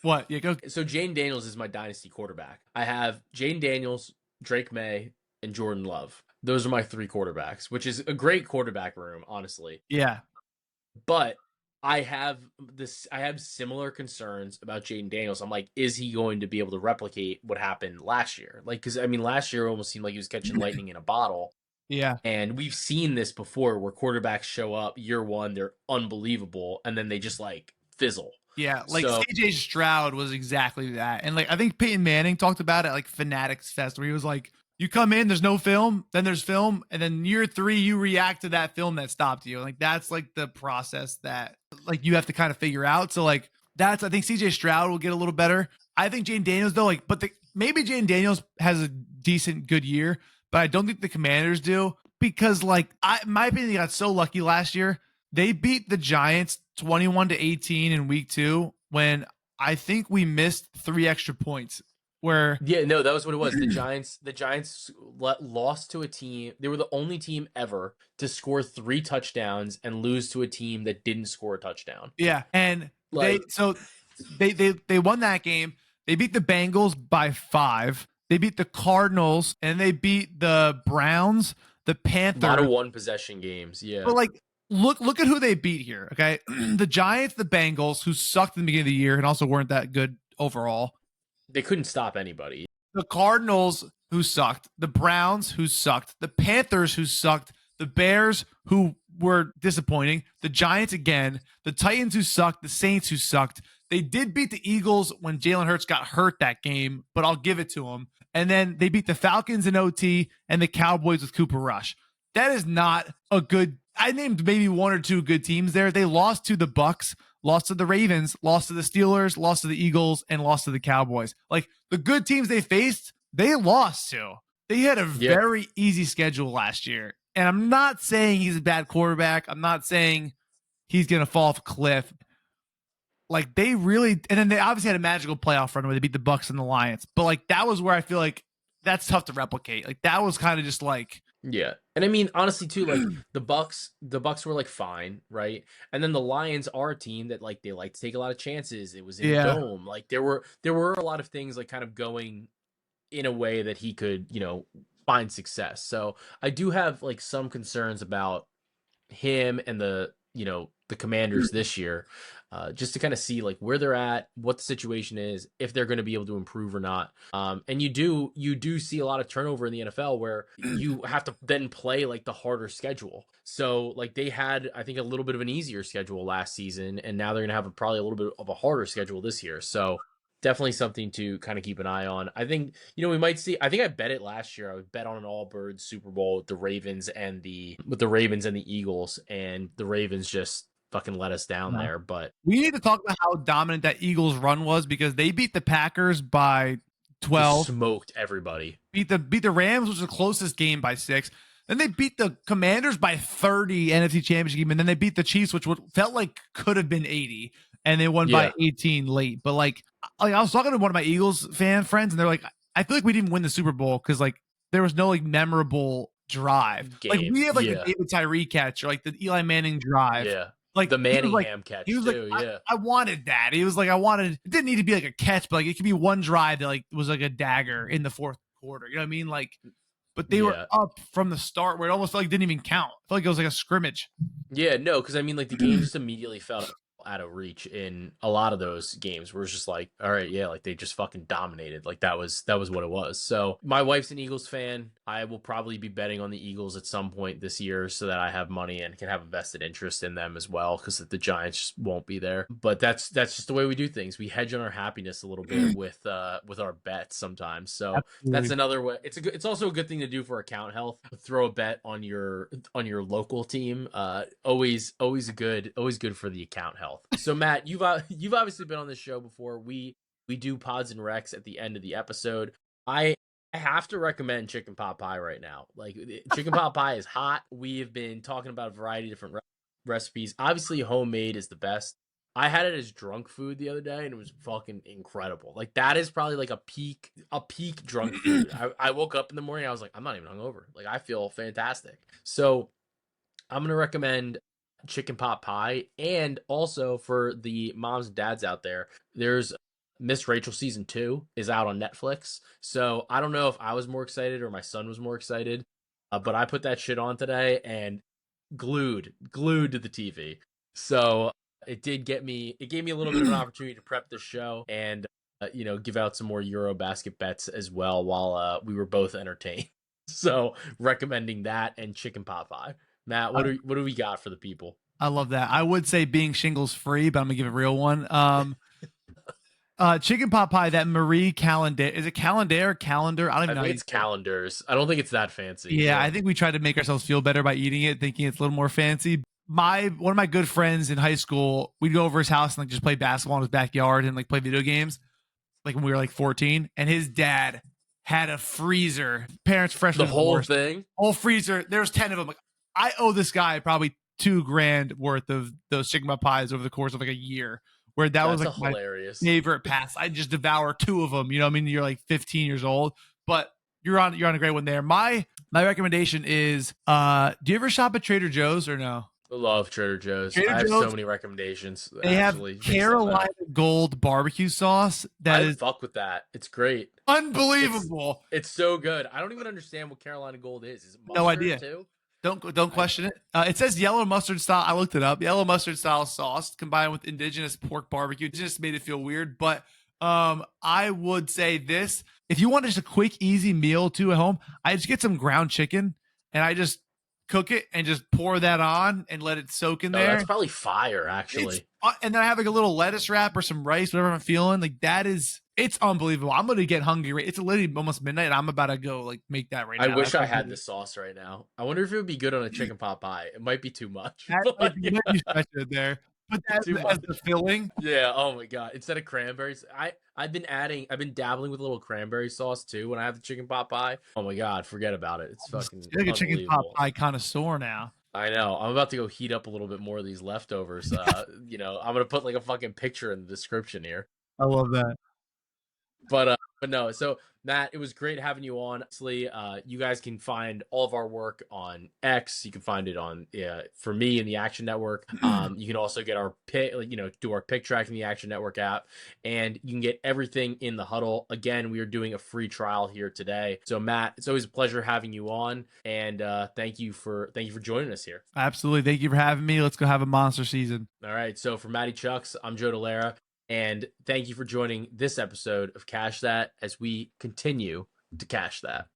what? Yeah, go.
so Jane Daniels is my dynasty quarterback. I have Jane Daniels, Drake May, and Jordan Love. Those are my three quarterbacks, which is a great quarterback room, honestly.
Yeah,
But I have similar concerns about Jaden Daniels. I'm like, is he going to be able to replicate what happened last year? Like, because I mean, last year almost seemed like he was catching lightning in a bottle.
yeah,
And we've seen this before where quarterbacks show up year one, they're unbelievable, and then they just like fizzle.
yeah. Like
So
CJ Stroud was exactly that, and like I think Peyton Manning talked about it like Fanatics Fest, where he was like, "You come in, there's no film, then there's film, and then year 3 you react to that film that stopped you." Like that's like the process that like you have to kind of figure out. So like that's I think CJ Stroud will get a little better. I think Jane Daniels though, like, but maybe Jane Daniels has a decent good year, but I don't think the Commanders do because like my opinion, they got so lucky last year. They beat the Giants 21-18 in week 2 when I think we missed 3 extra points. Where
yeah, no, that was what it was. The Giants lost to a team. They were the only team ever to score 3 touchdowns and lose to a team that didn't score a touchdown.
yeah, and
Like
they won that game. They beat the Bengals by 5. They beat the Cardinals and they beat the Browns, the
a lot
Panthers.
of one possession games. Yeah,
But like look at who they beat here, okay? The Giants, the Bengals, who sucked in the beginning of the year and also weren't that good overall.
they couldn't stop anybody.
The Cardinals, who sucked, the Browns, who sucked, the Panthers, who sucked, the Bears, who were disappointing, the Giants again, the Titans, who sucked, the Saints, who sucked. They did beat the Eagles when Jalen Hurts got hurt that game, but I'll give it to them. And then they beat the Falcons in OT and the Cowboys with Cooper Rush. That is not a good. I named maybe 1 or 2 good teams there. They lost to the Bucks, lost to the Ravens, lost to the Steelers, lost to the Eagles, and lost to the Cowboys. Like the good teams they faced, they lost to. They had a very easy schedule last year. And I'm not saying he's a bad quarterback. I'm not saying he's going to fall off a cliff. Like they really, and then they obviously had a magical playoff run where they beat the Bucks and the Lions. But like that was where I feel like that's tough to replicate. Like that was kind of just like,
Yeah. And I mean, honestly, too, like the Bucks were like fine, right? And then the Lions are a team that like they like to take a lot of chances. It was in a dome. Like there were a lot of things like kind of going in a way that he could, find success. So I do have like some concerns about him and the Commanders this year, just to kind of see like where they're at, what the situation is, if they're going to be able to improve or not. And you do see a lot of turnover in the NFL where you have to then play like the harder schedule. So like they had, I think, a little bit of an easier schedule last season, and now they're going to have probably a little bit of a harder schedule this year. So definitely something to kind of keep an eye on. I think, we might see, I think I bet it last year. I would bet on an all birds Super Bowl with the Ravens and the Eagles, and the Ravens just fucking let us down there. But
we need to talk about how dominant that Eagles run was because they beat the Packers by 12,
smoked everybody.
beat the Rams, which was the closest game, by 6. Then they beat the Commanders by 30 NFC Championship game, and then they beat the Chiefs, which felt like could have been 80, and they won by 18 late. But like I was talking to one of my Eagles fan friends, and they're like, I feel like we didn't win the Super Bowl because like there was no like memorable drive.
Game.
Like we have like the David Tyree catch or like the Eli Manning drive.
Yeah.
Like
the Manningham
like,
catch
he was
too.
like,
Yeah.
I wanted that. He was like, it didn't need to be like a catch, but like it could be one drive that like was like a dagger in the fourth quarter. You know what I mean? Like, but they were up from the start where it almost felt like it didn't even count. I felt like it was like a scrimmage.
Yeah, no, because I mean, like the game just immediately felt out of reach in a lot of those games where it's just like, all right, yeah, like they just fucking dominated. Like that was what it was. So my wife's an Eagles fan. I will probably be betting on the Eagles at some point this year so that I have money and can have a vested interest in them as well, because the Giants won't be there. But that's just the way we do things. We hedge on our happiness a little bit with our bets sometimes. So that's
Absolutely.
another way. It's also a good thing to do for account health. Throw a bet on your local team. Always good for the account health. So Matt, you've obviously been on this show before. We do pods and recs at the end of the episode. I have to recommend chicken pot pie right now. Like chicken pot pie is hot. We have been talking about a variety of different recipes. Obviously, homemade is the best. I had it as drunk food the other day, and it was fucking incredible. Like that is probably like a peak drunk food. I woke up in the morning, I was like, I'm not even hungover. Like I feel fantastic. So I'm gonna recommend chicken pot pie, and also for the moms and dads out there, there's Miss Rachel season 2 is out on Netflix. So I don't know if I was more excited or my son was more excited, but I put that shit on today and glued to the TV. So it gave me a little bit of an opportunity to prep the show and give out some more EuroBasket bets as well while we were both entertained. So recommending that and chicken pot pie. Matt, what do we got for the people?
I love that. I would say being shingles free, but I'm gonna give a real one. Chicken pot pie, that Marie Calendar. Is it Calendar? Calendar? I don't
I
even know how
think
you
it's
say it.
calendars. I don't think it's that fancy.
Yeah, I think we tried to make ourselves feel better by eating it, thinking it's a little more fancy. One of my good friends in high school, we'd go over his house and like just play basketball in his backyard and like play video games, like when we were like 14. And his dad had a freezer. Parents
The
freshman
whole
divorced.
thing.
Whole freezer. There's 10 of them. Like I owe this guy probably $2,000 worth of those chicken pot pies over the course of like a year. Where that was
That's
like
a
my
hilarious.
favorite pass. I just devour 2 of them. You know what I mean? You're like 15 years old, but you're on a great one there. My recommendation is do you ever shop at Trader Joe's or no?
I love Trader Joe's.
Trader
I have so
Joe's,
many recommendations
they have
actually based on
Carolina
that.
Gold barbecue sauce that
I
is
fuck with that. It's great. It's
unbelievable.
it's so good. I don't even understand what Carolina Gold is. Is it
No
mustard
idea.
too?
Don't question it. It says yellow mustard style. I looked it up. Yellow mustard style sauce combined with indigenous pork barbecue. It just made it feel weird. But I would say this: if you want just a quick, easy meal too at home, I just get some ground chicken and I just cook it and just pour that on and let it soak in
Oh,
there.
that's probably fire,
It's
actually.
and then I have like a little lettuce wrap or some rice, whatever I'm feeling. Like that is, it's unbelievable. I'm gonna get hungry. Right? It's literally almost midnight. And I'm about to go like make that right
I
now.
wish
That's
I
how
had
good it
this
is.
sauce right now. I wonder if it would be good on a chicken pot pie. It might be too much.
That
But
you might be stretching it there, but
too
as the
much.
filling,
Yeah. Oh my god. Instead of cranberries, I've been dabbling with a little cranberry sauce too when I have the chicken pot pie. Oh my god, forget about it. It's fucking
you're like a chicken pot
unbelievable.
pie connoisseur now.
I know. I'm about to go heat up a little bit more of these leftovers. I'm gonna put like a fucking picture in the description here.
I love that.
But no. So Matt, it was great having you on. Honestly, you guys can find all of our work on X. You can find it on for me in the Action Network. You can also get our pick, do our pick track in the Action Network app, and you can get everything in the Huddle. Again, we are doing a free trial here today. So Matt, it's always a pleasure having you on, and thank you for joining us here.
Absolutely. Thank you for having me. Let's go have a monster season.
All right. So for Matty Chucks, I'm Joe Delera. And thank you for joining this episode of Cash That as we continue to cash that.